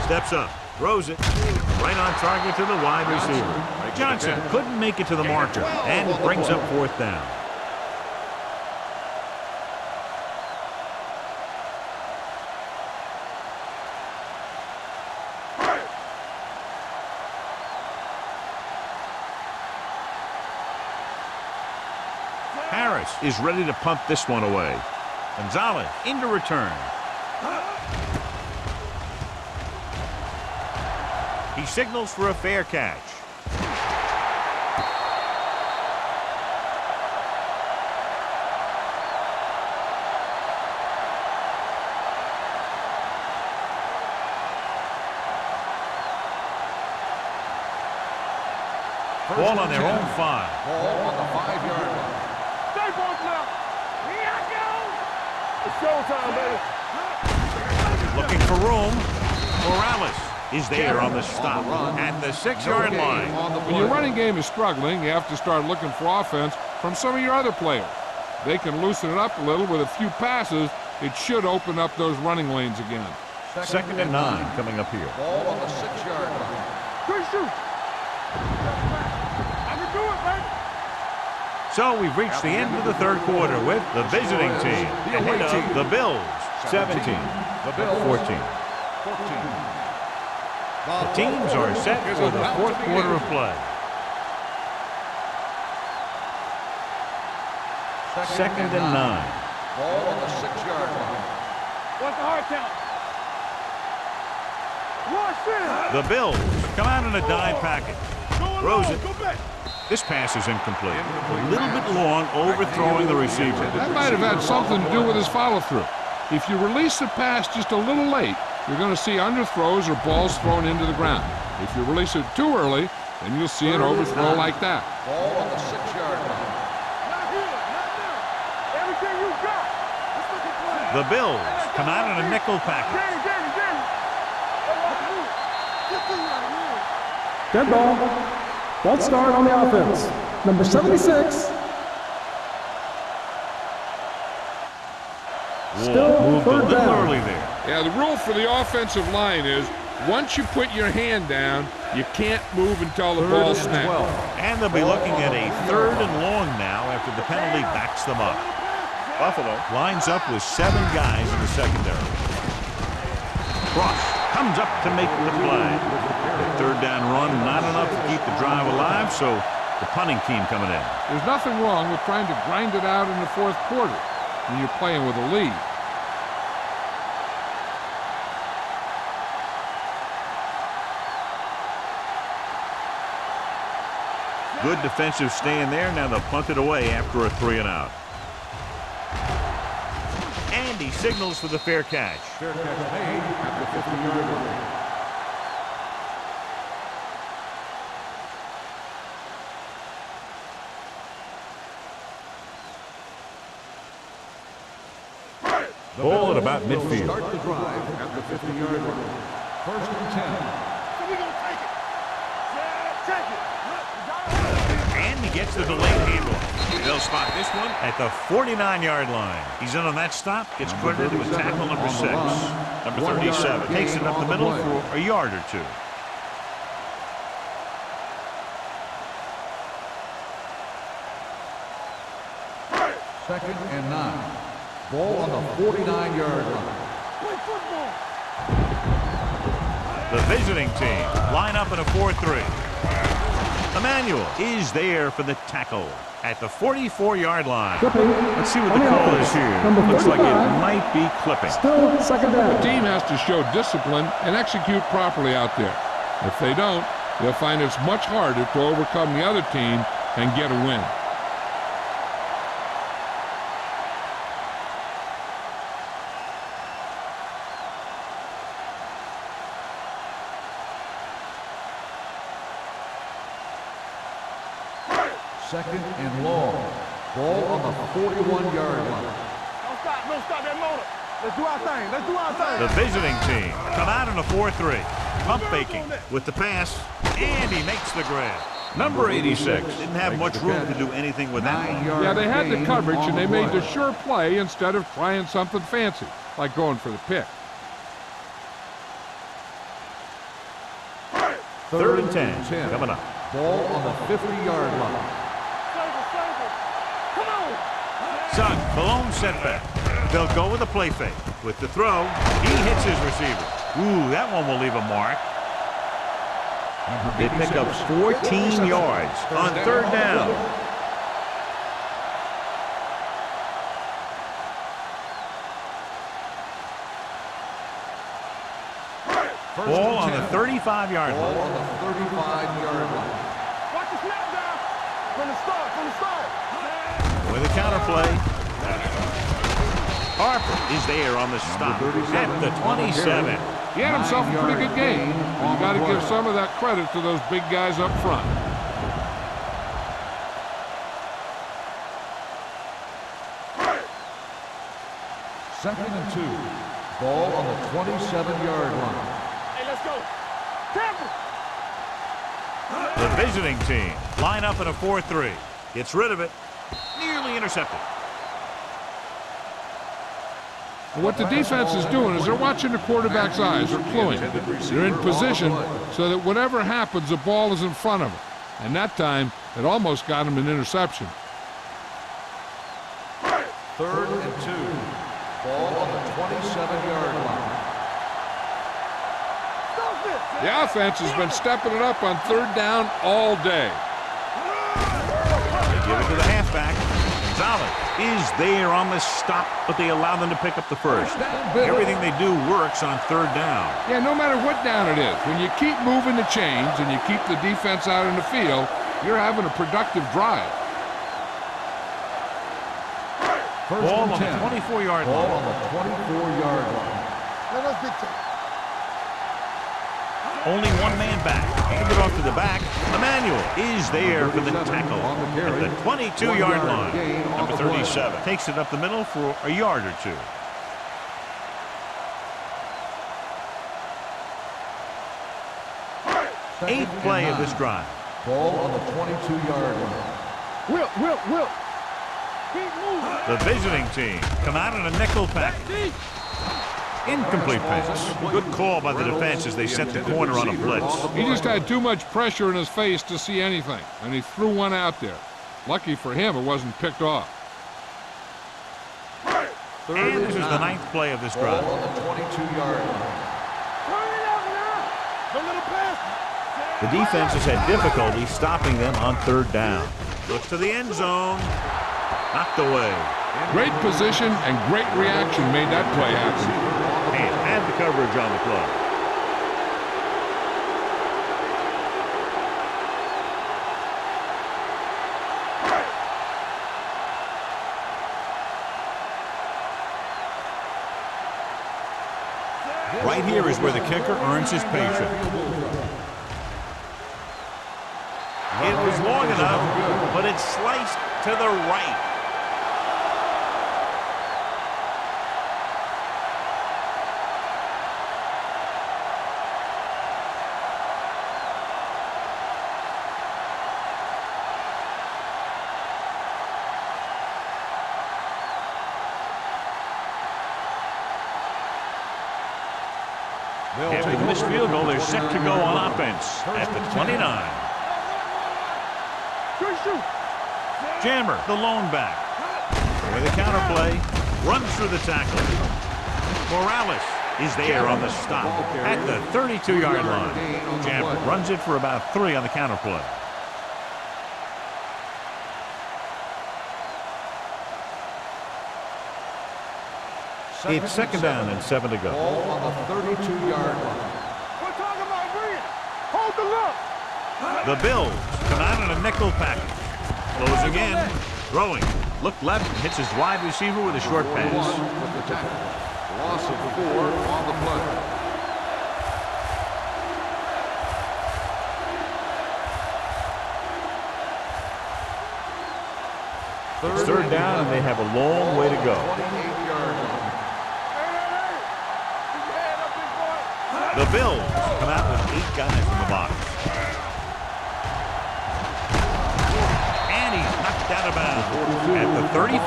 Speaker 1: Steps up, throws it, right on target to the wide receiver. Johnson couldn't make it to the marker and brings up fourth down. Harris is ready to punt this one away. Gonzalez into return. He signals for a fair catch. Ball on their own 5.
Speaker 2: Ball on the 5-yard line.
Speaker 3: Stay both now. Here I go. It's showtime, baby.
Speaker 1: Looking for room. Morales is there on the stop at the 6-yard line.
Speaker 4: When your running game is struggling, you have to start looking for offense from some of your other players. They can loosen it up a little with a few passes. It should open up those running lanes again.
Speaker 1: Second and 9 coming up here.
Speaker 2: Ball on the 6-yard line.
Speaker 3: Good shoot. I can do it, baby.
Speaker 1: So we've reached the end of the third quarter with the visiting team ahead of the Bills, 17,
Speaker 2: The Bills,
Speaker 1: 14.
Speaker 2: 14.
Speaker 1: The teams are set for the fourth quarter of play. Second and 9.
Speaker 2: Ball on the 6-yard line.
Speaker 3: What's the hard count? Rush in.
Speaker 1: The Bills come out in a dime package. Throws it.
Speaker 3: Go back.
Speaker 1: This pass is incomplete. A little bit long, overthrowing the receiver.
Speaker 4: That might have had something to do with his follow-through. If you release the pass just a little late, you're going to see underthrows or balls thrown into the ground. If you release it too early, then you'll see an overthrow like that.
Speaker 2: Ball on the 6-yard line.
Speaker 3: Not here. Not now. Everything you got. Let's look at play.
Speaker 1: The Bills come out in a nickel package.
Speaker 3: Danny. Get through right here.
Speaker 5: Dead ball. False start on the offense. Number 76. Still
Speaker 1: Moved a
Speaker 5: third
Speaker 1: little
Speaker 5: down.
Speaker 1: early there.
Speaker 4: Yeah, the rule for the offensive line is once you put your hand down, you can't move until the ball snaps.
Speaker 1: And they'll be looking at a third and long now after the penalty backs them up. Buffalo lines up with 7 guys in the secondary. Cross comes up to make the play. The third down run, not enough to keep the drive alive, so the punting team coming in.
Speaker 4: There's nothing wrong with trying to grind it out in the fourth quarter when you're playing with a lead.
Speaker 1: Good defensive stand there. Now they'll punt it away after a 3 and out. And he signals for the fair catch.
Speaker 2: Fair catch made at the 50-yard line.
Speaker 1: Ball at about midfield.
Speaker 2: Start the drive at the 50-yard line. First and 10.
Speaker 3: So we're going to take it. Yeah, take it.
Speaker 1: And he gets the delayed handoff. They'll spot this one at the 49-yard line. He's in on that stop. Gets credited with tackle number 6. Number 37 takes it up the middle for a yard or 2.
Speaker 2: Second and 9. Ball on the 49-yard line.
Speaker 3: Play football.
Speaker 1: The visiting team line up in a 4-3. Emmanuel is there for the tackle at the 44-yard line.
Speaker 5: Clipping.
Speaker 1: Let's see what
Speaker 5: On
Speaker 1: the
Speaker 5: the
Speaker 1: call
Speaker 5: offense.
Speaker 1: is here.
Speaker 5: Number
Speaker 1: Looks like it
Speaker 5: 35.
Speaker 1: might be clipping.
Speaker 5: Still second
Speaker 4: The
Speaker 5: down.
Speaker 4: team has to show discipline and execute properly out there. If they don't, they'll find it's much harder to overcome the other team and get a win.
Speaker 2: Second and long. Ball on the 41-yard line.
Speaker 3: Don't stop that motor. Let's do our thing. Let's do our thing.
Speaker 1: The visiting team come out in a 4-3. Pump faking with the pass, and he makes the grab. Number 86 didn't have much room to do anything with that one.
Speaker 2: 9-yard
Speaker 4: Yeah, they had the
Speaker 2: gain
Speaker 4: coverage
Speaker 2: on
Speaker 4: and they
Speaker 2: the
Speaker 4: made the
Speaker 2: play.
Speaker 4: sure play instead of trying something fancy, like going for the pick.
Speaker 1: Third and 10 coming up.
Speaker 2: Ball on the 50-yard line.
Speaker 3: Come on.
Speaker 1: Sugg, the lone setback. They'll go with a play fake. With the throw, he hits his receiver. Ooh, that one will leave a mark. They pick up 14 yards on third down. on the 35-yard
Speaker 2: Ball
Speaker 1: line.
Speaker 2: on the 35-yard line.
Speaker 3: Watch the snap down. From the start, from the start.
Speaker 1: With a counterplay. Harper is there on the stop at the 27.
Speaker 4: He had himself a pretty good game. You got to give some of that credit to those big guys up front.
Speaker 2: Second and 2. Ball on the 27-yard line.
Speaker 3: Hey, let's go. Temple.
Speaker 1: The visiting team line up in a 4-3. Gets rid of it. Nearly intercepted.
Speaker 4: What the defense is doing is they're watching the quarterback's eyes. They're cluing. They're in position so that whatever happens, the ball is in front of them. And that time, it almost got him an interception.
Speaker 2: Third and 2. Ball on the 27-yard line.
Speaker 4: The offense has been stepping it up on third down all day.
Speaker 1: They give it to the halfback. Gonzalez is there on the stop, but they allow them to pick up the first. Everything they do works on third down.
Speaker 4: Yeah, no matter what down it is, when you keep moving the chains and you keep the defense out in the field, you're having a productive drive.
Speaker 2: First
Speaker 1: Ball
Speaker 2: and
Speaker 1: on the
Speaker 2: 10.
Speaker 1: 24-yard
Speaker 2: Ball
Speaker 1: line.
Speaker 2: on the 24-yard line.
Speaker 3: Let us dictate.
Speaker 1: Only one man back. Hand it off to the back. Emmanuel is there for the tackle at the 22-yard line. Number 37 takes it up the middle for a yard or two. Eighth play of this drive.
Speaker 2: Ball on the 22-yard line.
Speaker 3: Will. Keep moving.
Speaker 1: The visiting team come out in a nickel package. Incomplete pass. Good call by the defense as they set the corner on a blitz.
Speaker 4: He just had too much pressure in his face to see anything, and he threw one out there. Lucky for him, it wasn't picked off.
Speaker 1: And this is the ninth play of this
Speaker 2: Ball
Speaker 1: drive.
Speaker 2: on the 22-yard line.
Speaker 3: Turn it out now. Don't let him pass.
Speaker 1: The defense has had difficulty stopping them on third down. Looks to the end zone. Knocked away.
Speaker 4: Great position and great reaction made that play happen.
Speaker 1: And had the coverage on the play. Right here is where the kicker earns his patience. It was long enough, but it sliced to the right. After the missed field goal, they're set to go on offense at the 29. Jammer, the lone back. With a counterplay, runs through the tackle. Morales is there on the stop at the 32-yard line. Jammer runs it for about 3 on the counterplay. It's second down and 7 to go.
Speaker 2: Ball on the 32-yard line.
Speaker 3: We're talking about Reed. Hold the look.
Speaker 1: The Bills come out in a nickel package. Closing in, throwing. Look left, hits his wide receiver with a short pass.
Speaker 2: With the tackle. Loss of 4 on the play.
Speaker 1: It's third down, and they have a long way to go.
Speaker 2: 28-yard line.
Speaker 1: The Bills come out with 8 guys in the box. And he's knocked out of bounds at the 35.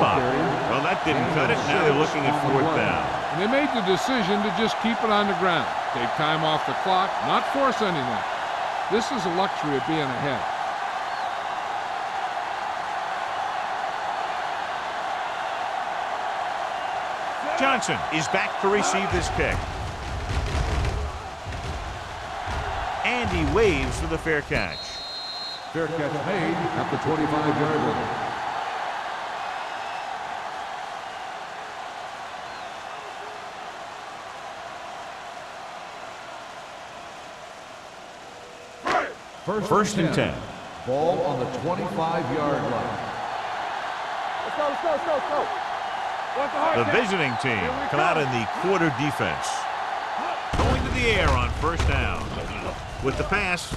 Speaker 1: Well, that didn't cut it. Now they're looking at 4th down.
Speaker 4: And they made the decision to just keep it on the ground. Take time off the clock, not force anything. This is a luxury of being ahead.
Speaker 1: Johnson is back to receive this kick. And he waves for the fair catch.
Speaker 2: Fair catch made at the 25-yard line.
Speaker 1: First and 10.
Speaker 2: Ball on the 25-yard line.
Speaker 3: Let's go, let's go, let's go, let's go. What's the hard
Speaker 1: The
Speaker 3: catch?
Speaker 1: visiting team come out in the quarter defense. Going to the air on first down. With the pass.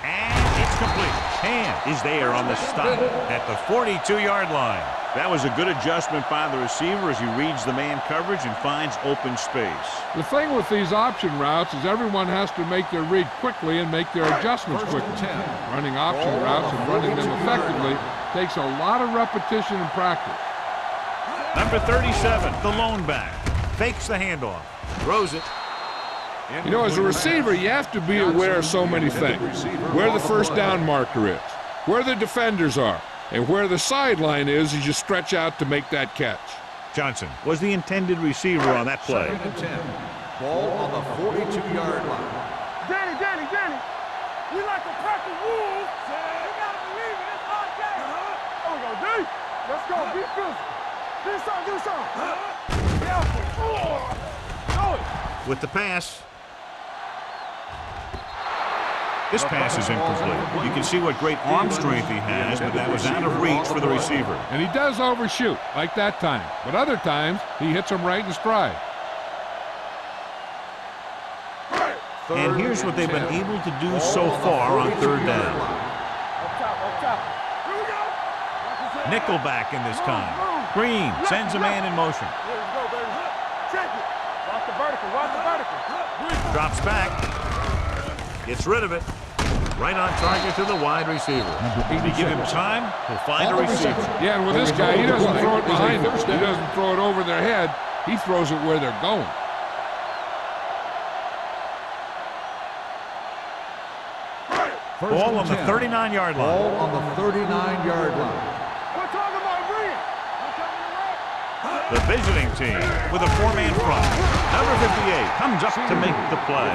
Speaker 1: And it's complete. Hand is there on the stop at the 42-yard line. That was a good adjustment by the receiver as he reads the man coverage and finds open space.
Speaker 4: The thing with these option routes is everyone has to make their read quickly and make their adjustments
Speaker 2: First and
Speaker 4: quickly.
Speaker 2: 10.
Speaker 4: Running option routes and running them effectively takes a lot of repetition and practice.
Speaker 1: Number 37, the lone back. Fakes the handoff. Throws it.
Speaker 4: You know, as a receiver, you have to be aware of so many things. Where the first down marker is, where the defenders are, and where the sideline is as you stretch out to make that catch.
Speaker 1: Johnson was the intended receiver on that play.
Speaker 2: Second and 10. Ball on the 42-yard line.
Speaker 3: Danny, Danny, Danny. We like a pack of wolves. You gotta believe it. It's our game. Oh, we go deep. Let's go. Be physical. Do something, do something. Yeah. Go it.
Speaker 1: With the pass. This pass is incomplete. You can see what great arm strength he has, but that was out of reach for the receiver.
Speaker 4: And he does overshoot, like that time. But other times, he hits him right in stride.
Speaker 1: And here's what they've been able to do so far on third down.
Speaker 3: Up top, up top. Here we go.
Speaker 1: Nickelback in this time. Green sends a man in motion.
Speaker 3: Here we go, baby. Check it. Watch the vertical, watch the vertical.
Speaker 1: Drops back. Gets rid of it. Right on target to the wide receiver. If you give him time, he'll find a receiver.
Speaker 4: Yeah, and with this guy, he doesn't throw it behind them. He doesn't throw it over their head. He throws it where they're going.
Speaker 1: Ball on the 39-yard line.
Speaker 2: Ball on the 39-yard line.
Speaker 3: We're talking about Green. We're coming to wreck.
Speaker 1: The visiting team with a four-man front. Number 58 comes up to make the play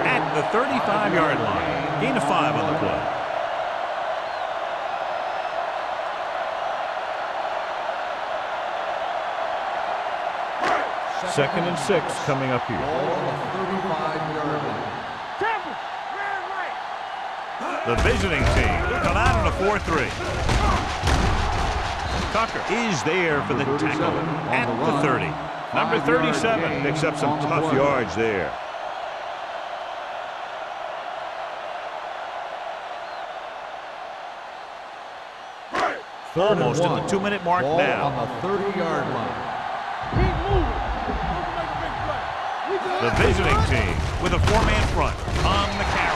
Speaker 1: at the 35-yard line. Gain of 5 on the play. Second and 6 coming up here.
Speaker 2: Ball on the 35-yard line.
Speaker 3: Temple. Man right.
Speaker 1: The visiting team come out on a 4-3. Tucker is there for the tackle at the 30. Number 37 picks up some tough yards there. Almost at the 2-minute mark
Speaker 2: Ball
Speaker 1: now.
Speaker 2: on the 30-yard line.
Speaker 3: Keep moving. We can make a big play. We good.
Speaker 1: The visiting team with a four-man front on the carry.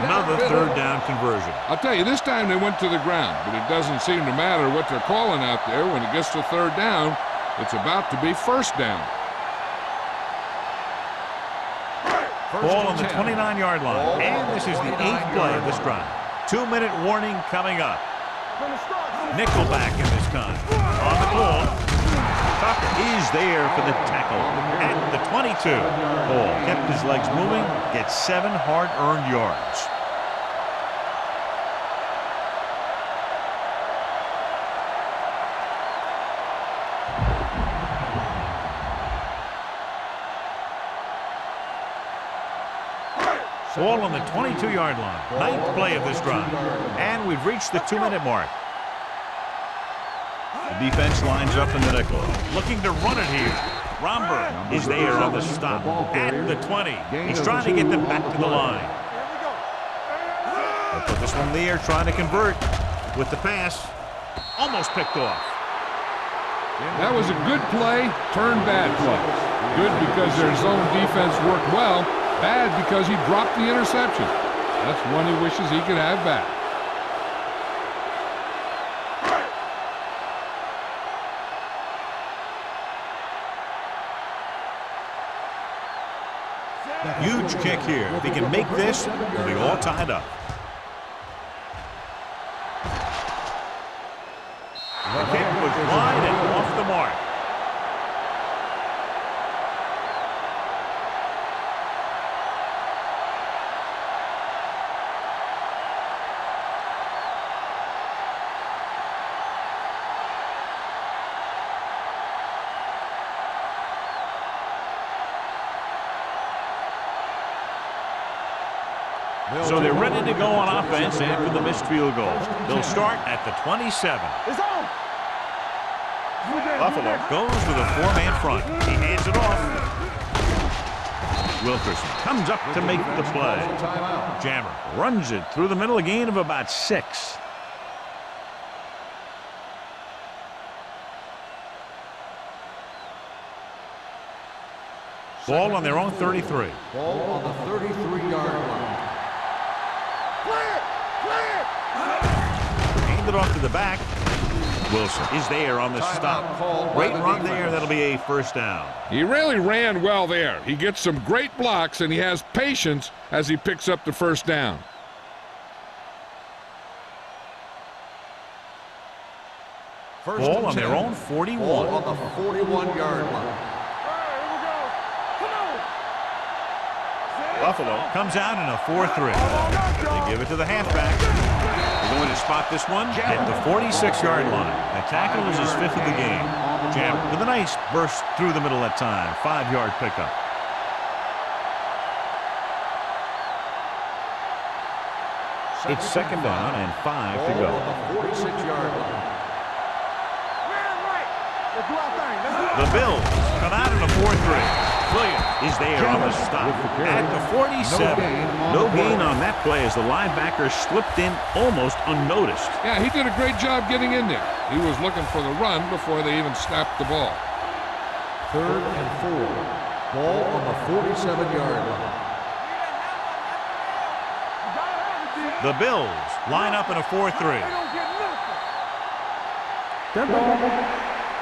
Speaker 1: Another third down conversion.
Speaker 4: I'll tell you, this time they went to the ground, but it doesn't seem to matter what they're calling out there. When it gets to third down, it's about to be first down.
Speaker 1: Ball on the 29-yard line. And this is the 8th play of this drive. 2-minute warning coming up.
Speaker 3: From the start.
Speaker 1: Nickelback in this time. On the ball. Tucker is there for the tackle at the 22. Ball kept his legs moving, gets 7 hard-earned yards. Ball on the 22-yard line. 9th play of this drive. And we've reached the 2-minute mark. The defense lines up in the nickel. Looking to run it here. Romberg is there on the stop at the 20. He's trying to get them back to the line. They'll put this one in the air, trying to convert with the pass. Almost picked off.
Speaker 4: That was a good play, turned bad play. Good because their zone defense worked well. Bad because he dropped the interception. That's one he wishes he could have back.
Speaker 1: Huge kick here. If he can make this, they'll be all tied up. The kick was wide and off the mark. So they're ready to go on offense after the missed field goal. They'll start at the 27.
Speaker 3: It's on.
Speaker 1: Buffalo goes with a four-man front. He hands it off. Wilkerson comes up to make the play. Jammer runs it through the middle, a gain of about 6. Ball on their own 33.
Speaker 2: Ball on the 33-yard line.
Speaker 1: Hand it off to the back. Wilson is there on the stop. Great run there. That'll be a first down.
Speaker 4: He really ran well there. He gets some great blocks, and he has patience as he picks up the first down.
Speaker 1: Ball on their own 41.
Speaker 2: Ball on the 41-yard line.
Speaker 1: Buffalo comes out in a 4-3. They give it to the halfback. They're going to spot this one at the 46-yard line. That tackle is his 5th of the game. Jam with a nice burst through the middle that time. 5-yard pickup. It's second down and 5 to go.
Speaker 2: Ball on the 46-yard line.
Speaker 1: The Bills come out in a 4-3. Williams is there on the stop at the 47. No gain on that play as the linebacker slipped in almost unnoticed.
Speaker 4: Yeah, he did a great job getting in there. He was looking for the run before they even snapped the ball.
Speaker 2: 3rd and 4. Ball on the 47-yard line.
Speaker 1: The Bills line up in a 4-3.
Speaker 5: Dead ball.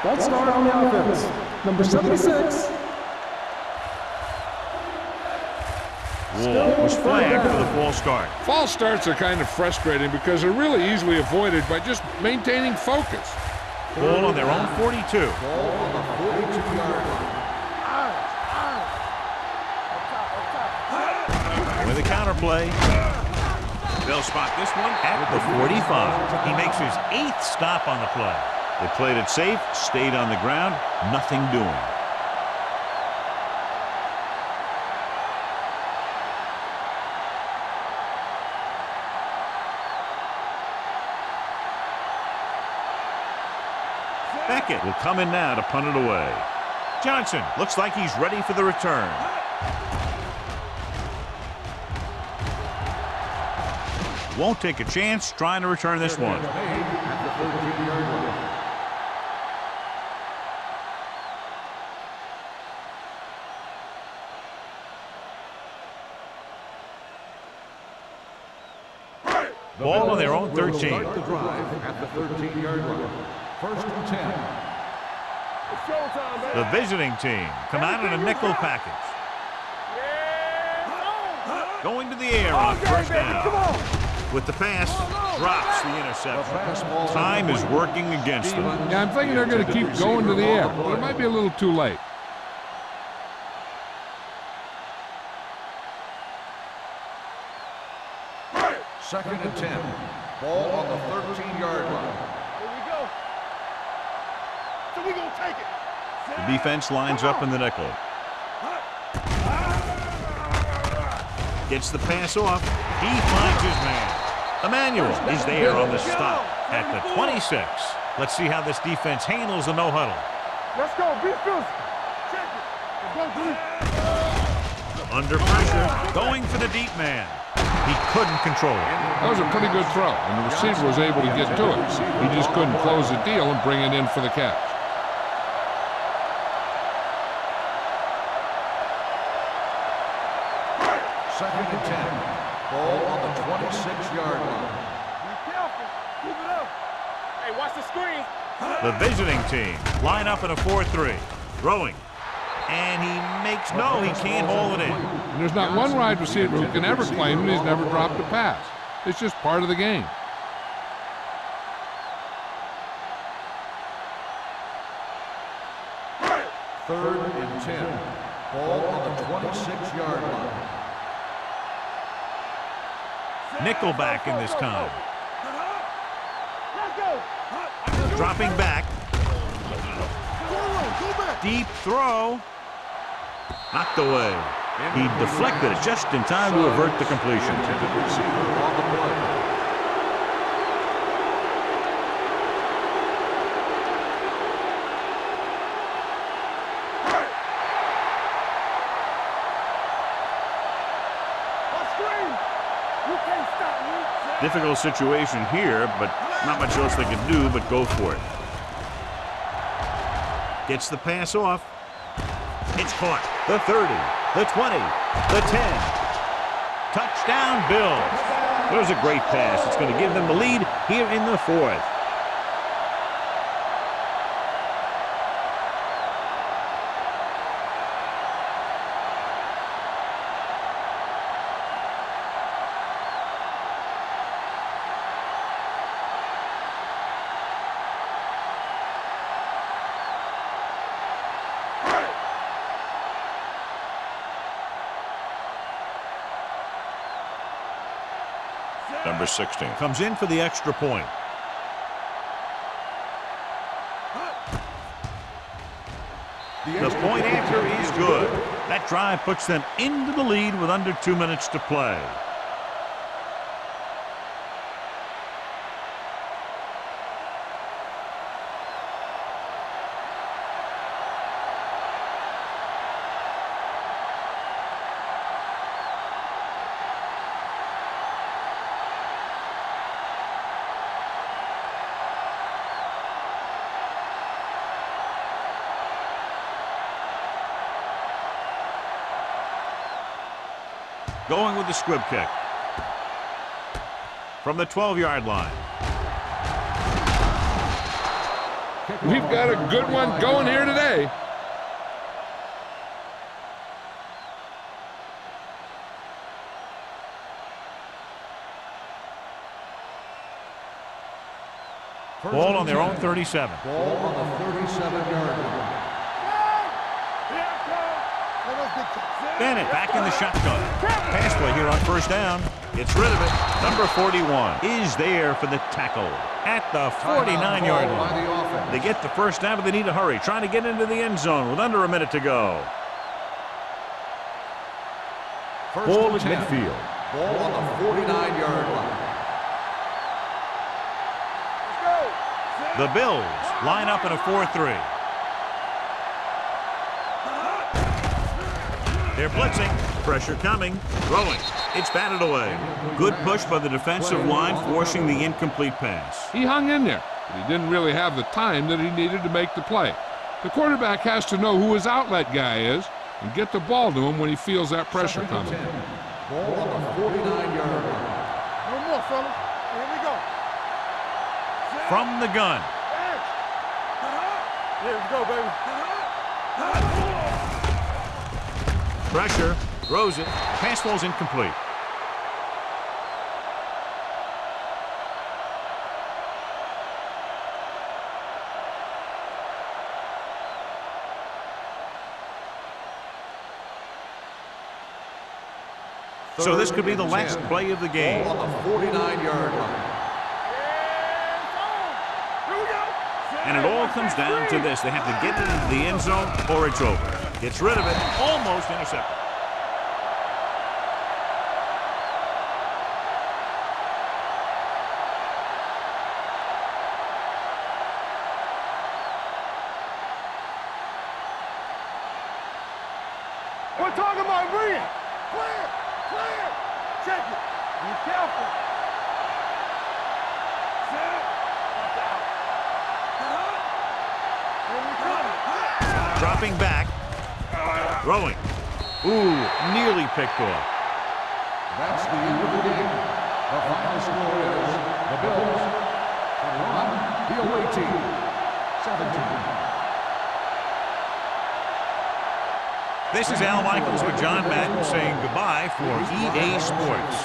Speaker 5: False start on the offense. Number 76.
Speaker 1: Wall was flagged for the false start.
Speaker 4: False starts are kind of frustrating because they're really easily avoided by just maintaining focus.
Speaker 1: Ball on their own 42.
Speaker 2: Ball on the 42-yard line.
Speaker 1: With a counterplay. They'll spot this one at the 45. He makes his 8th stop on the play. They played it safe, stayed on the ground, nothing doing. Beckett will come in now to punt it away. Johnson looks like he's ready for the return. Won't take a chance trying to return this one. Ball on their own 13.
Speaker 2: Start the drive at the 13-yard line. 1st and 10.
Speaker 1: The visiting team come out in a nickel package. Going to the air on first down. With the pass, drops the interception. Time is working against them.
Speaker 4: Yeah, I'm thinking they're going to keep going to the air, but it might be a little too late.
Speaker 2: Second and 10. Ball on the 13-yard line.
Speaker 3: Here we go. So we gonna take it.
Speaker 1: The defense lines up in the nickel. Gets the pass off. He finds his man. Emmanuel is there on the stop at the 26. Let's see how this defense handles the no-huddle.
Speaker 3: Let's go. Be physical. Check it. Let's go,
Speaker 1: Under pressure, going for the deep man. He couldn't control it.
Speaker 4: That was a pretty good throw, and the receiver was able to get to it. He just couldn't close the deal and bring it in for the catch.
Speaker 2: Second and 10. Ball on the 26-yard line.
Speaker 3: Be careful. Keep it up. Hey, watch the screen.
Speaker 1: The visiting team line up in a 4-3. Throwing. And he makes no, he can't haul it in.
Speaker 4: And there's not one wide receiver who can ever claim that he's never dropped a pass. It's just part of the game.
Speaker 2: Third and 10. Ball on the 26-yard line.
Speaker 1: Nickelback in this time.
Speaker 3: Let's go.
Speaker 1: Dropping back. Deep throw. Knocked away. He deflected it just in time to avert the completion.
Speaker 2: Intended receiver on the play.
Speaker 1: Difficult situation here, but not much else they can do but go for it. Gets the pass off. It's caught. The 30, the 20, the 10. Touchdown, Bills. There's a great pass. It's going to give them the lead here in the fourth.
Speaker 6: Number 16.
Speaker 1: Comes in for the extra point. The point after is good. That drive puts them into the lead with under 2 minutes to play. Going with the squib kick. From the 12-yard line.
Speaker 4: We've got a good one going here today.
Speaker 1: Ball on their own 37.
Speaker 2: Ball on the 37-yard line.
Speaker 1: Bennett back in the shotgun. Pass play here on first down. Gets rid of it. Number 41 is there for the tackle at the 49-yard line. They get the first down, but they need to hurry. Trying to get into the end zone with under a minute to go. Ball at midfield.
Speaker 2: Ball on the 49-yard line.
Speaker 1: The Bills line up in a 4-3. They're blitzing. Pressure coming. Throwing. It's batted away. Good push by the defensive line, forcing the incomplete pass.
Speaker 4: He hung in there, but he didn't really have the time that he needed to make the play. The quarterback has to know who his outlet guy is and get the ball to him when he feels that pressure coming.
Speaker 2: Ball on the 49-yard line.
Speaker 3: No more, fellas. Here we go.
Speaker 1: From the gun.
Speaker 3: Here we go, baby.
Speaker 1: Pressure. Throws it. Pass falls incomplete. So this could be the last play of the game.
Speaker 2: Ball on the 49-yard line.
Speaker 1: And it all comes down to this. They have to get it into the end zone or it's over. Gets rid of it. Almost intercepted.
Speaker 3: We're talking about Rhea. Clear. Clear. Check it. Be careful. Set. Watch out. Here we come.
Speaker 1: Dropping back. Throwing. Ooh, nearly picked off.
Speaker 2: That's the end of the game. The final score is the Bills 21, the away team 17.
Speaker 1: This is Al Michaels with John Madden saying goodbye for EA Sports.